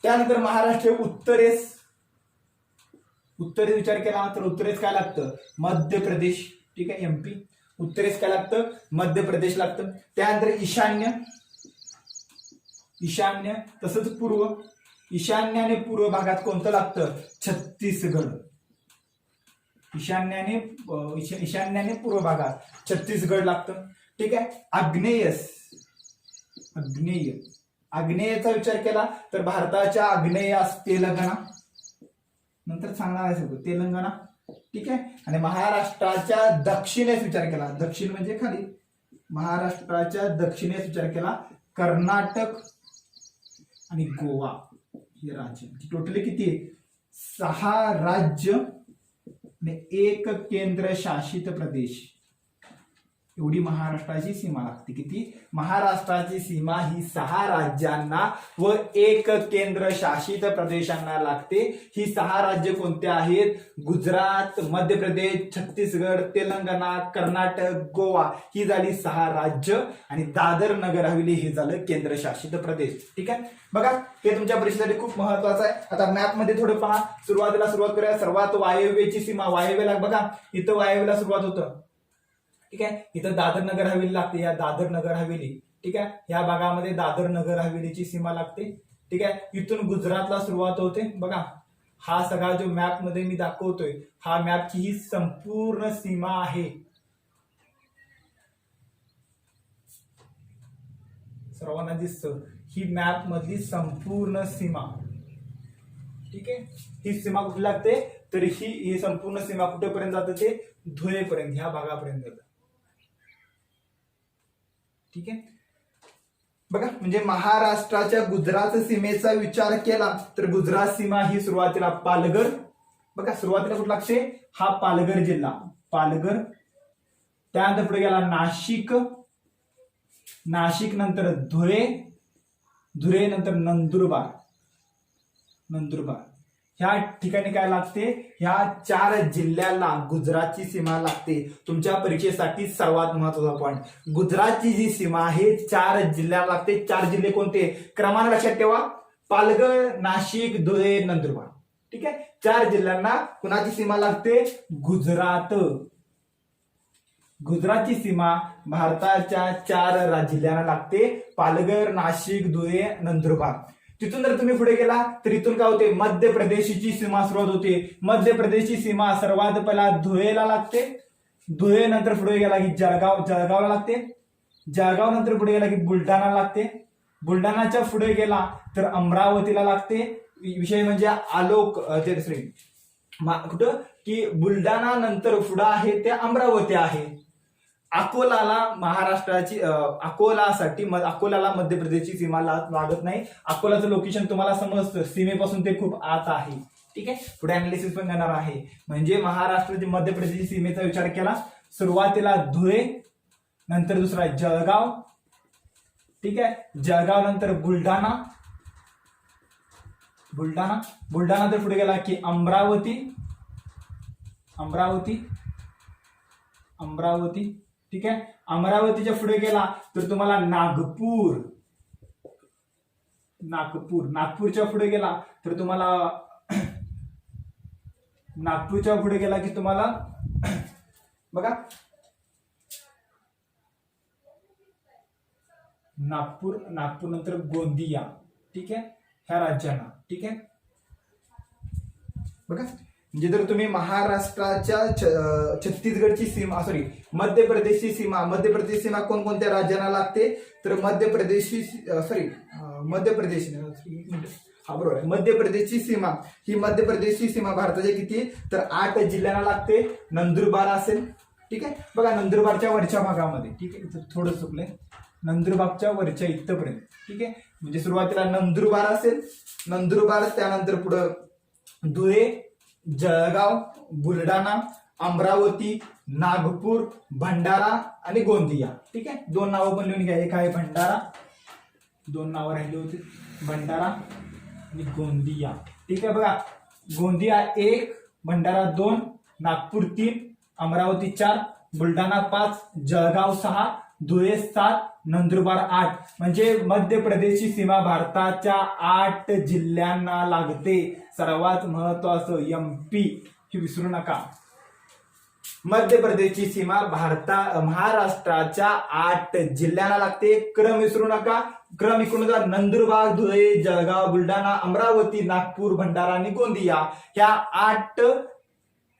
Speaker 1: त्यानंतर महाराष्ट्र उत्तरेस विचार केला तर उत्तरेस काय लागतं? मध्य प्रदेश. ठीक आहे, एमपी. उत्तरेस काय लागतं? मध्य प्रदेश लागतं. त्यानंतर ईशान्य तसंच पूर्व. ईशान्य आणि पूर्व भागात कोणतं लागतं? छत्तीसगड. ईशान्याने पूर्व भागात छत्तीसगड लागतं. ठीक आहे, आग्नेयचा विचार केला तर भारताच्या आग्नेयास तेलंगणा, नंतर सांगणार आहे सगळं तेलंगणा. ठीक आहे, आणि महाराष्ट्राच्या दक्षिणेस विचार केला, दक्षिण म्हणजे खाली, महाराष्ट्राच्या दक्षिणेस विचार केला कर्नाटक आणि गोवा हे राज्य. टोटली किती आहे? 6 राज्य आणि 1 केंद्रशासित प्रदेश, एवढी महाराष्ट्राची सीमा लागते. किती? महाराष्ट्राची सीमा ही 6 राज्यांना व 1 केंद्रशासित प्रदेशांना लागते. ही 6 राज्य कोणते आहेत? गुजरात, मध्य प्रदेश, छत्तीसगड, तेलंगणा, कर्नाटक, गोवा ही झाली 6 राज्य, आणि दादर नगर हवेली हे झालं केंद्रशासित प्रदेश. ठीक आहे, बघा हे तुमच्या परीक्षेसाठी खूप महत्वाचं आहे. आता मॅप मध्ये थोडं पहा. सुरुवात करूया. सर्वात वायव्यची सीमा, वायव्यला बघा इथं वायव्यला सुरुवात होतं. ठीक आहे, इथं दादर नगर हवेली लागते, या दादर नगर हवेली. ठीक आहे, या भागामध्ये दादर नगर हवेलीची सीमा लागते. ठीक आहे, इथून गुजरातला सुरुवात होते. बघा हा सगळा जो मॅप मध्ये मी दाखवतोय, हा मॅपची ही संपूर्ण सीमा आहे. सर्वांना दिसतं ही मॅप मधली संपूर्ण सीमा. ठीक आहे, ही सीमा कुठे लागते? तर ही संपूर्ण सीमा कुठेपर्यंत जाते? ते धुळेपर्यंत, ह्या भागापर्यंत जाते. ठीक आहे, बघा म्हणजे महाराष्ट्राच्या गुजरात सीमेचा विचार केला तर गुजरात सीमा ही सुरुवातीला पालघर. बघा सुरुवातीला कुठं लागते? हा पालघर जिल्हा, पालघर. त्यानंतर पुढे गेला नाशिक, नंतर धुळे, नंतर नंदुरबार. ह्या ठिकाणी काय लागते? ह्या 4 जिल्ह्याला गुजरातची सीमा लागते. तुमच्या परीक्षेसाठी सर्वात महत्वाचा पॉईंट, गुजरातची जी सीमा आहे 4 जिल्ह्याला लागते. 4 जिल्हे कोणते? क्रमांक लक्षात ठेवा, पालघर, नाशिक, धुळे, नंदुरबार. ठीक आहे, 4 जिल्ह्यांना कुणाची सीमा लागते? गुजरात. गुजरातची सीमा भारताच्या 4 जिल्ह्यांना लागते, पालघर, नाशिक, धुळे, नंदुरबार. तिथून जर तुम्ही पुढे गेला तर इथून काय होते? मध्य प्रदेशची सीमा सुरुवात होते. मध्य प्रदेशची सीमा सर्वात पहिला धुळेला लागते. धुळे नंतर पुढे गेला की जळगावला लागते. जळगाव नंतर पुढे गेला की बुलढाणा लागते. बुलढाणाच्या पुढे गेला तर अमरावतीला लागते. विषय म्हणजे कुठं की बुलढाणा नंतर पुढे आहे ते अमरावती आहे. अकोलाला महाराष्ट्राची अकोल्याला मध्य प्रदेशची सीमा लागत नाही. अकोलाचं लोकेशन तुम्हाला समजतं, सीमेपासून ते खूप आत आहे. ठीक आहे, पुढे अनालिसिस पण करणार आहे. म्हणजे महाराष्ट्राची मध्य प्रदेशची सीमेचा विचार केला, सुरुवातीला धुळे, नंतर दुसरा जळगाव, ठीक आहे. जळगाव नंतर बुलढाणा, बुलढाणा बुलढाणा नंतर पुढे गेला की अमरावती, अमरावती अमरावती ठीक आहे. अमरावतीच्या पुढे गेला तर तुम्हाला नागपूर, नागपूर नागपूरच्या पुढे गेला तर तुम्हाला नागपूरच्या पुढे गेला की तुम्हाला बघा नागपूर, नागपूर नंतर गोंदिया, ठीक आहे, ह्या राज्यांना, ठीक आहे. बघा म्हणजे जर तुम्ही महाराष्ट्राच्या छत्तीसगडची सीमा, सॉरी मध्य प्रदेशची सीमा, मध्य प्रदेश सीमा कोणकोणत्या राज्यांना लागते तर मध्य प्रदेशची, सॉरी मध्य प्रदेश, हा बरोबर आहे, मध्य प्रदेशची सीमा, ही मध्य प्रदेशची सीमा भारताच्या किती तर 8 जिल्ह्यांना लागते. नंदुरबार असेल, ठीक आहे. बघा नंदुरबारच्या वरच्या भागामध्ये, ठीक आहे, इथं थोडं चुकलंय, नंदुरबारच्या वरच्या इथपर्यंत, ठीक आहे. म्हणजे सुरुवातीला नंदुरबार असेल, नंदुरबार त्यानंतर पुढं धुळे, जळगाव, बुलढाणा, अमरावती, नागपूर, भंडारा आणि गोंदिया, ठीक आहे. 2 नावं पण लिहून घ्या, एक आहे भंडारा, 2 नावं राहिली होती, भंडारा आणि गोंदिया, ठीक आहे. बघा गोंदिया 1, भंडारा 2, नागपूर 3, अमरावती 4, बुलढाणा 5, जळगाव 6, धुळे 7, नंदुरबार 8. म्हणजे मध्य प्रदेशची सीमा भारताच्या 8 जिल्ह्यांना लागते. सर्वात महत्वाचं MP हे विसरू नका, मध्य प्रदेशची सीमा महाराष्ट्राच्या 8 जिल्ह्यांना लागते. क्रम विसरू नका, क्रम इकडून नंदुरबार, धुळे, जळगाव, बुलढाणा, अमरावती, नागपूर, भंडारा आणि गोंदिया, ह्या 8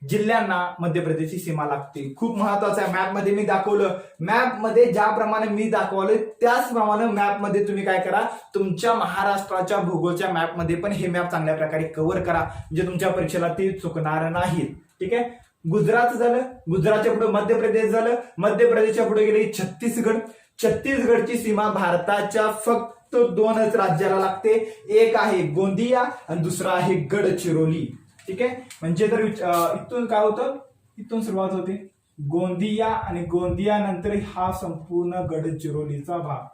Speaker 1: जिल्ह्यांना मध्य प्रदेशची सीमा लागते. खूप महत्वाचं आहे. मॅप मध्ये मी दाखवलं, मॅप मध्ये ज्याप्रमाणे मी दाखवलं त्याचप्रमाणे मॅप मध्ये तुम्ही काय करा, तुमच्या महाराष्ट्राच्या भूगोलच्या मॅप मध्ये पण हे मॅप चांगल्या प्रकारे कव्हर करा, म्हणजे तुमच्या परीक्षेला ते चुकणार नाही, ठीक आहे. गुजरात झालं, गुजरातच्या पुढे मध्य प्रदेश झालं, मध्य प्रदेशच्या पुढे गेले छत्तीसगड. छत्तीसगडची सीमा भारताच्या फक्त 2च राज्याला लागते, एक आहे गोंदिया आणि दुसरा आहे गडचिरोली, ठीक आहे. म्हणजे तर इथून काय होतं, इथून सुरुवात होते गोंदिया आणि गोंदिया नंतर हा संपूर्ण गडचिरोलीचा भाग,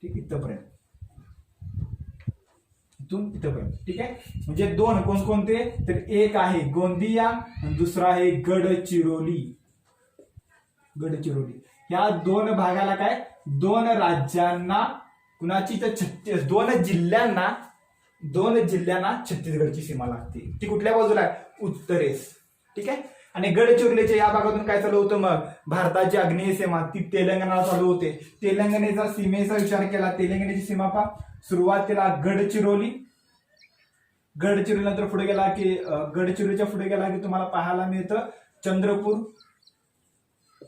Speaker 1: ठीक, इथपर्यंत, इथून इथपर्यंत, ठीक आहे. म्हणजे 2 कोणकोणते तर एक आहे गोंदिया आणि दुसरा आहे गडचिरोली, गडचिरोली. या 2 भागाला काय, 2 राज्यांना, कुणाची तर 2 जिल्ह्यांना छत्तीसगडची सीमा लागते. ती कुठल्या बाजूला आहे, उत्तरेस, ठीक आहे. आणि गडचिरोलीच्या या भागातून काय चालू होतं मग, भारताची आग्नेय सीमा ती तेलंगणाला चालू होते. तेलंगणेचा सीमेचा विचार केला, तेलंगणेची सीमा पहा, सुरुवातीला गडचिरोली, गडचिरोली नंतर पुढे गेला की गडचिरोलीच्या पुढे गेला की तुम्हाला पाहायला मिळतं चंद्रपूर,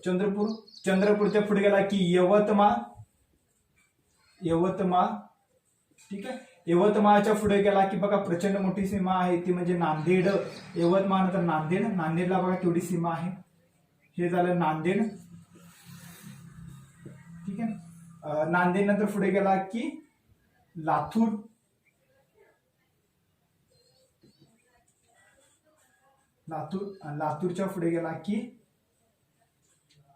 Speaker 1: चंद्रपूर, चंद्रपूरच्या पुढे गेला की यवतमाळ, यवतमाळ, ठीक आहे. यवतमाळच्या पुढे गेला की बघा प्रचंड मोठी सीमा आहे, ती म्हणजे नांदेड. यवतमाळ नंतर नांदेड, नांदेडला बघा केवढी सीमा आहे, हे झालं नांदेड, ठीक आहे. नांदेड नंतर पुढे गेला की लातूर, लातूर, लातूरच्या पुढे गेला की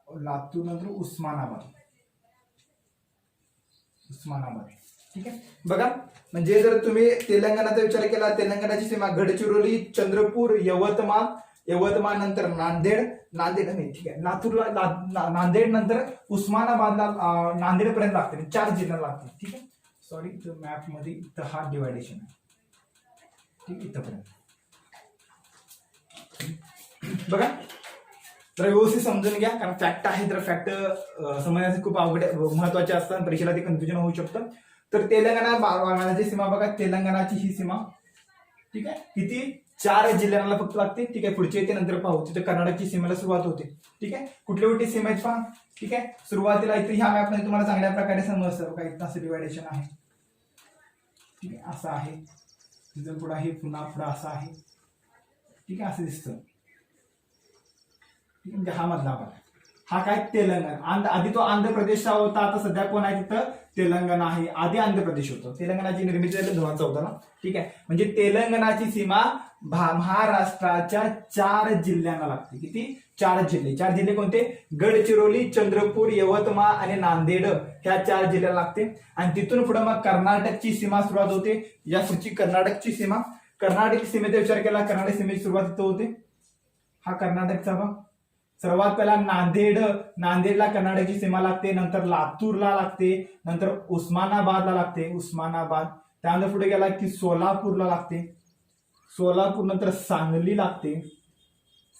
Speaker 1: लातूर नंतर उस्मानाबाद, उस्मानाबाद, ठीक आहे. बघा म्हणजे जर तुम्ही तेलंगणाचा विचार केला, तेलंगणाची सीमा गडचिरोली, चंद्रपूर, यवतमाळ, यवतमाळ नंतर नांदेड, नांदेड नाही, ठीक आहे, लातूरला नांदेड नंतर उस्मानाबादला, नांदेड पर्यंत लागते, 4 जिल्ह्याला लागते, ठीक आहे. सॉरी मॅप मध्ये इथं हा डिवायडेशन आहे, ठीक, इथपर्यंत. बघा तर व्यवस्थित समजून घ्या, कारण फॅक्ट आहे तर फॅक्ट समजण्यासाठी खूप अवघड महत्वाचे असतात, परीक्षेला ते कन्फ्युजन होऊ शकतं. तर तेलंगणाची सीमा बघा, तेलंगणाची ही सीमा, ठीक आहे, किती 4 जिल्ह्यांना फक्त लागते, ठीक आहे. पुढचे येते नंतर पाहू, तिथे कर्नाटकची सीमेला सुरुवात होते, ठीक आहे. कुठली कुठली सीमा आहेत पहा, ठीक आहे. सुरुवातीला इथे ह्या मॅप मध्ये तुम्हाला चांगल्या प्रकारे समजतं बघा, इथं असं डिवायडेशन आहे, ठीक आहे, असं आहे, तिथून पुढे आहे, पुन्हा पुढे असं आहे, ठीक आहे, असं दिसतं, म्हणजे हा मधला भाग, हा काय तेलंगणा, आधी तो आंध्र प्रदेश होता, आता सध्या कोण आहे तिथं तेलंगणा आहे, आधी आंध्र प्रदेश होतं. तेलंगणाची निर्मिती झाली 2014 ला. ठीक आहे, म्हणजे तेलंगणाची सीमा महाराष्ट्राच्या 4 जिल्ह्यांना लागते. किती? 4 जिल्हे. 4 जिल्हे कोणते? गडचिरोली, चंद्रपूर, यवतमाळ आणि नांदेड ह्या 4 जिल्ह्याला लागते. आणि तिथून पुढे मग कर्नाटकची सीमा सुरुवात होते. या पुढची कर्नाटकची सीमा, कर्नाटक सीमेचा विचार केला, कर्नाटक सीमेची सुरुवात इथं होते. हा कर्नाटकचा भाग. सर्वात पहिला नांदेडला कर्नाटकची सीमा लागते, नंतर लातूरला लागते, नंतर उस्मानाबादला लागते, उस्मानाबाद. त्यानंतर पुढे गेला की सोलापूरला लागते, सोलापूर नंतर सांगली लागते,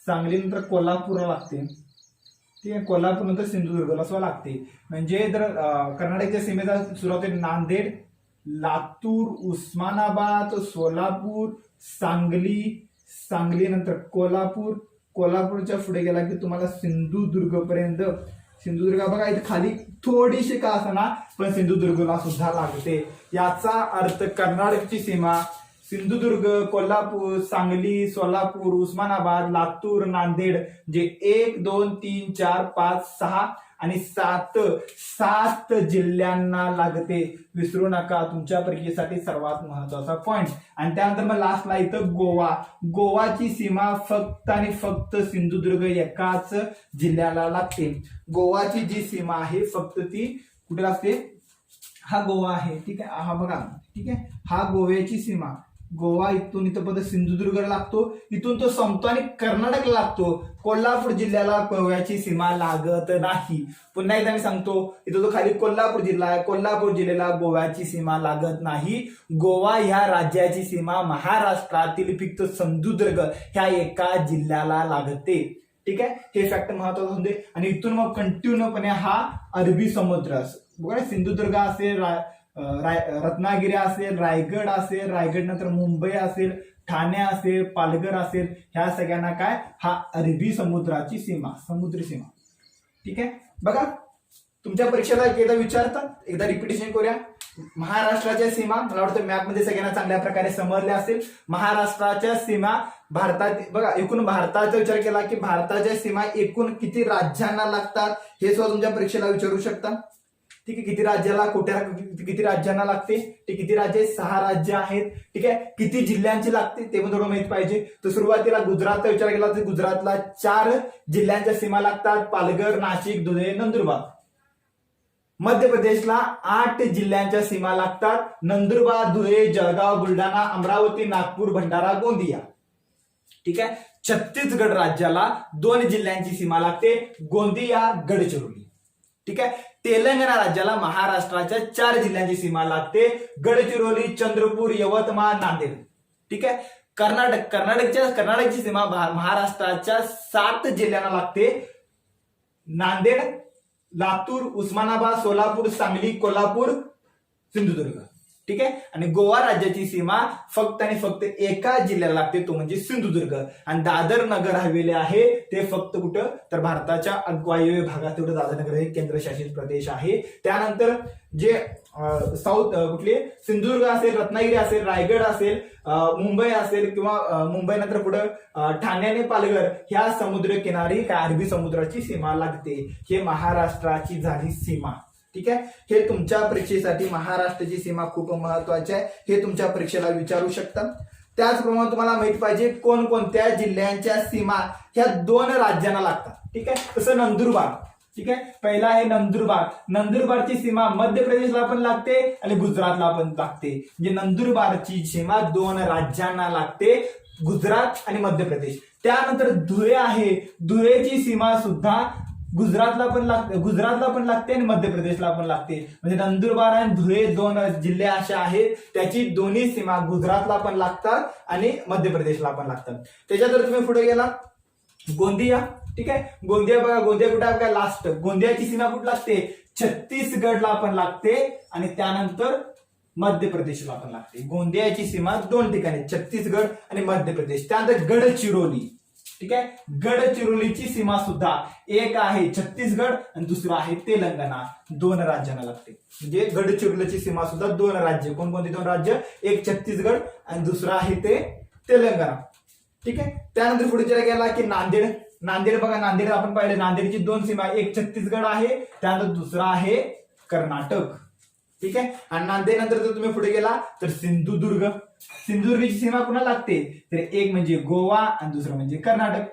Speaker 1: सांगली नंतर कोल्हापूरला लागते. ठीक आहे, कोल्हापूर नंतर सिंधुदुर्गला सुद्धा लागते. म्हणजे जर कर्नाटकच्या सीमेचा सुरुवात आहे नांदेड, लातूर, उस्मानाबाद, सोलापूर, सांगली नंतर कोल्हापूर, कोल्हापूरच्या पुढे गेला की तुम्हाला सिंधुदुर्ग पर्यंत. सिंधुदुर्ग बघा इथे खाली थोडीशी का असना पण सिंधुदुर्गला सुद्धा लागते. याचा अर्थ कर्नाटकची सीमा सिंधुदुर्ग, कोल्हापूर, सांगली, सोलापूर, उस्मानाबाद, लातूर, नांदेड जे 1, 2, 3, 4, 5, 6 आणि 7 जिल्ह्यांना लागते. विसरू नका, तुमच्या परीक्षेसाठी सर्वात महत्वाचा पॉइंट. आणि त्यानंतर मग लास्टला इथं गोवाची सीमा फक्त आणि फक्त सिंधुदुर्ग एकाच जिल्ह्याला लागते. गोवाची जी सीमा आहे फक्त ती कुठे लागते? हा गोवा आहे. ठीक आहे, हा बघा. ठीक आहे, हा गोव्याची सीमा. गोवा इथून इथं सिंधुदुर्गला लागतो, इथून तो संपतो आणि कर्नाटकला लागतो. कोल्हापूर जिल्ह्याला गोव्याची सीमा लागत नाही. पुन्हा एकदा मी सांगतो, इथं तो खाली कोल्हापूर जिल्हा आहे, कोल्हापूर जिल्ह्याला गोव्याची सीमा लागत नाही. गोवा ह्या राज्याची सीमा महाराष्ट्रातील फक्त सिंधुदुर्ग ह्या एका जिल्ह्याला लागते. ठीक आहे, हे फॅक्ट महत्वाचं होते. आणि इथून मग कंटिन्यूपणे हा अरबी समुद्र बघा, सिंधुदुर्ग असेल, रत्नागिरी असेल, रायगड असेल, रायगड नंतर मुंबई असेल, ठाणे असेल, पालघर असेल, ह्या सगळ्यांना काय? हा अरबी समुद्राची सीमा, समुद्री सीमा. ठीक आहे, बघा तुमच्या परीक्षेला एकदा विचारतात, एकदा रिपिटेशन करूया. महाराष्ट्राच्या सीमा मला वाटतं मॅपमध्ये सगळ्यांना चांगल्या प्रकारे समजले असेल. महाराष्ट्राच्या सीमा भारतात बघा, एकूण भारताचा विचार केला की भारताच्या सीमा एकूण किती राज्यांना लागतात हे सुद्धा तुमच्या परीक्षेला विचारू शकता. ठीक आहे, किती राज्याला किती राज्यांना लागते? ते किती राज्य? 6 राज्य आहेत. ठीक आहे, किती जिल्ह्यांची लागते ते पण थोडं माहित पाहिजे. तर सुरुवातीला गुजरातचा विचार केला तर गुजरातला 4 जिल्ह्यांच्या सीमा लागतात, पालघर, नाशिक, धुळे, नंदुरबार. मध्य प्रदेशला 8 जिल्ह्यांच्या सीमा लागतात, नंदुरबार, धुळे, जळगाव, बुलढाणा, अमरावती, नागपूर, भंडारा, गोंदिया. ठीक आहे, छत्तीसगड राज्याला 2 जिल्ह्यांची सीमा लागते, गोंदिया, गडचिरोली. ठीक आहे, तेलंगणा राज्याला महाराष्ट्राच्या 4 जिल्ह्यांची सीमा लागते, गडचिरोली, चंद्रपूर, यवतमाळ, नांदेड. ठीक आहे, कर्नाटकची सीमा महाराष्ट्राच्या 7 जिल्ह्यांना लागते, नांदेड, लातूर, उस्मानाबाद, सोलापूर, सांगली, कोल्हापूर, सिंधुदुर्ग. ठीक आहे, आणि गोवा राज्याची सीमा फक्त आणि फक्त एका जिल्ह्याला लागते, तो म्हणजे सिंधुदुर्ग. आणि दादर नगर हवेली आहे ते फक्त कुठं? तर भारताच्या वायव्य भागात तेवढं दादर नगर हे केंद्रशासित प्रदेश आहे. त्यानंतर जे साऊथ कुठले सिंधुदुर्ग असेल, रत्नागिरी असेल, रायगड असेल, मुंबई असेल किंवा मुंबई नंतर पुढे ठाणे आणि पालघर ह्या समुद्र किनारी काय अरबी समुद्राची सीमा लागते. हे महाराष्ट्राची झाली सीमा. ठीक आहे, हे तुमच्या परीक्षेसाठी महाराष्ट्राची सीमा खूप महत्वाची आहे, हे तुमच्या परीक्षेला विचारू शकतात. त्याचप्रमाणे तुम्हाला माहित पाहिजे कोणकोणत्या जिल्ह्यांच्या सीमा ह्या 2 राज्यांना लागतात. ठीक आहे, तसं नंदुरबार. ठीक आहे, पहिला आहे नंदुरबारची सीमा मध्य प्रदेशला पण लागते आणि गुजरातला पण लागते. म्हणजे नंदुरबारची सीमा 2 राज्यांना लागते, गुजरात आणि मध्य प्रदेश. त्यानंतर धुळे आहे, धुळेची सीमा सुद्धा गुजरातला पण लागते आणि मध्य प्रदेशला पण लागते. म्हणजे नंदुरबार आणि धुळे 2 जिल्हे असे आहेत, त्याची दोन्ही सीमा गुजरातला पण लागतात आणि मध्य प्रदेशला पण लागतात. त्याच्यानंतर तुम्ही पुढे गेला गोंदिया. ठीक आहे, गोंदिया बघा, गोंदिया कुठे आहे काय? लास्ट. गोंदियाची सीमा कुठे लागते? छत्तीसगडला पण लागते आणि त्यानंतर मध्य प्रदेशला पण लागते. गोंदियाची सीमा 2 ठिकाणी, छत्तीसगड आणि मध्य प्रदेश. त्यानंतर गडचिरोली. ठीक आहे, गडचिरोलीची सीमा सुद्धा एक आहे छत्तीसगड आणि दुसरं आहे तेलंगणा, 2 राज्यांना लागते. म्हणजे गडचिरोलीची सीमा सुद्धा 2 राज्य. कोणकोणती 2 राज्य? एक छत्तीसगड आणि दुसरं आहे ते तेलंगणा. ठीक आहे, त्यानंतर पुढे गेला की नांदेड. नांदेड बघा, नांदेड आपण पाहिलं, नांदेडची 2 सीमा, एक छत्तीसगड आहे, त्यानंतर दुसरा आहे कर्नाटक. ठीक आहे. आणि नांदेड नंतर जर तुम्ही पुढे गेला तर सिंधुदुर्ग. सिंधुदुर्गची सीमा कुणाला लागते, तर एक म्हणजे गोवा आणि दुसरं म्हणजे कर्नाटक.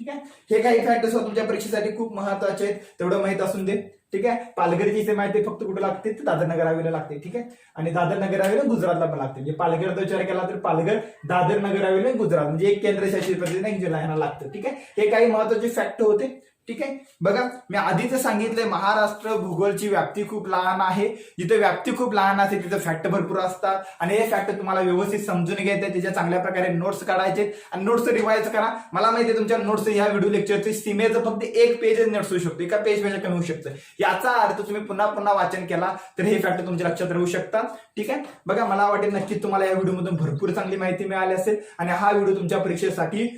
Speaker 1: ठीक आहे. हे काही फॅक्टर्स तुमच्या परीक्षेसाठी खूप महत्वाचे आहेत, तेवढं माहित असून दे. ठीक आहे. पालघरची सीमा आहे ते फक्त कुठे लागते, तर दादर नगर हवेलीला लागते. ठीक आहे. आणि दादर नगर हवेली गुजरातला पण लागते. म्हणजे पालघरचा विचार केला तर पालघर, दादर नगर हवेली गुजरात, म्हणजे एक केंद्रशासित प्रदेश एक जिल्हा लागतं. ठीक आहे. हे काही महत्वाचे फॅक्ट होते. ठीक आहे. बघा, मी आधीच सांगितलंय महाराष्ट्र भूगोलची व्याप्ती खूप लहान आहे. जिथे व्याप्ती खूप लहान असते तिथे फॅक्ट भरपूर असतात, आणि हे फॅक्ट तुम्हाला व्यवस्थित समजून घ्यायचे, त्याच्या चांगल्या प्रकारे नोट्स काढायचे आणि नोट्स रिवाइज करा. मला माहिती आहे तुमच्या नोट्स ह्या व्हिडिओ लेक्चरचे सीमेचं फक्त एक पेज नोट्स होऊ शकतो, एका पेजपेक्षा कमी होऊ शकतं. याचा अर्थ तुम्ही पुन्हा पुन्हा वाचन केला तर हे फॅक्ट तुमच्या लक्षात राहू शकतात. ठीक आहे. बघा, मला वाटेल नक्कीच तुम्हाला या व्हिडिओमधून भरपूर चांगली माहिती मिळाली असेल, आणि हा व्हिडिओ तुमच्या परीक्षेसाठी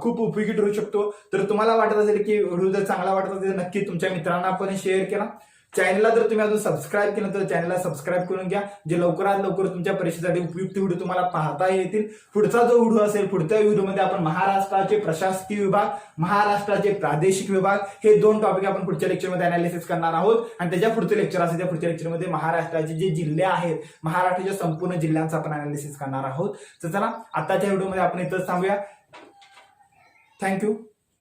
Speaker 1: खूप उपयोगी ठरू शकतो. तर तुम्हाला वाटत असेल की व्हिडिओ जर चांगला वाटत असेल तर नक्की तुमच्या मित्रांना पण शेअर केला. चॅनलला जर तुम्ही अजून सबस्क्राईब केलं तर चॅनलला सबस्क्राईब करून घ्या, जे लवकरात लवकर तुमच्या परीक्षेसाठी उपयुक्त व्हिडिओ तुम्हाला पाहता येतील. पुढचा जो व्हिडिओ असेल, पुढच्या व्हिडिओमध्ये आपण महाराष्ट्राचे प्रशासकीय विभाग, महाराष्ट्राचे प्रादेशिक विभाग, हे 2 टॉपिक आपण पुढच्या लेक्चरमध्ये अनालिसिस करणार आहोत. आणि त्याच्या पुढचे लेक्चर असेल, त्या पुढच्या लेक्चरमध्ये महाराष्ट्राचे जे जिल्हे आहेत, महाराष्ट्राच्या संपूर्ण जिल्ह्यांचा आपण अनालिसिस करणार आहोत. तर चला, आताच्या व्हिडिओमध्ये आपण इथंच थांबूया. थँक्यू.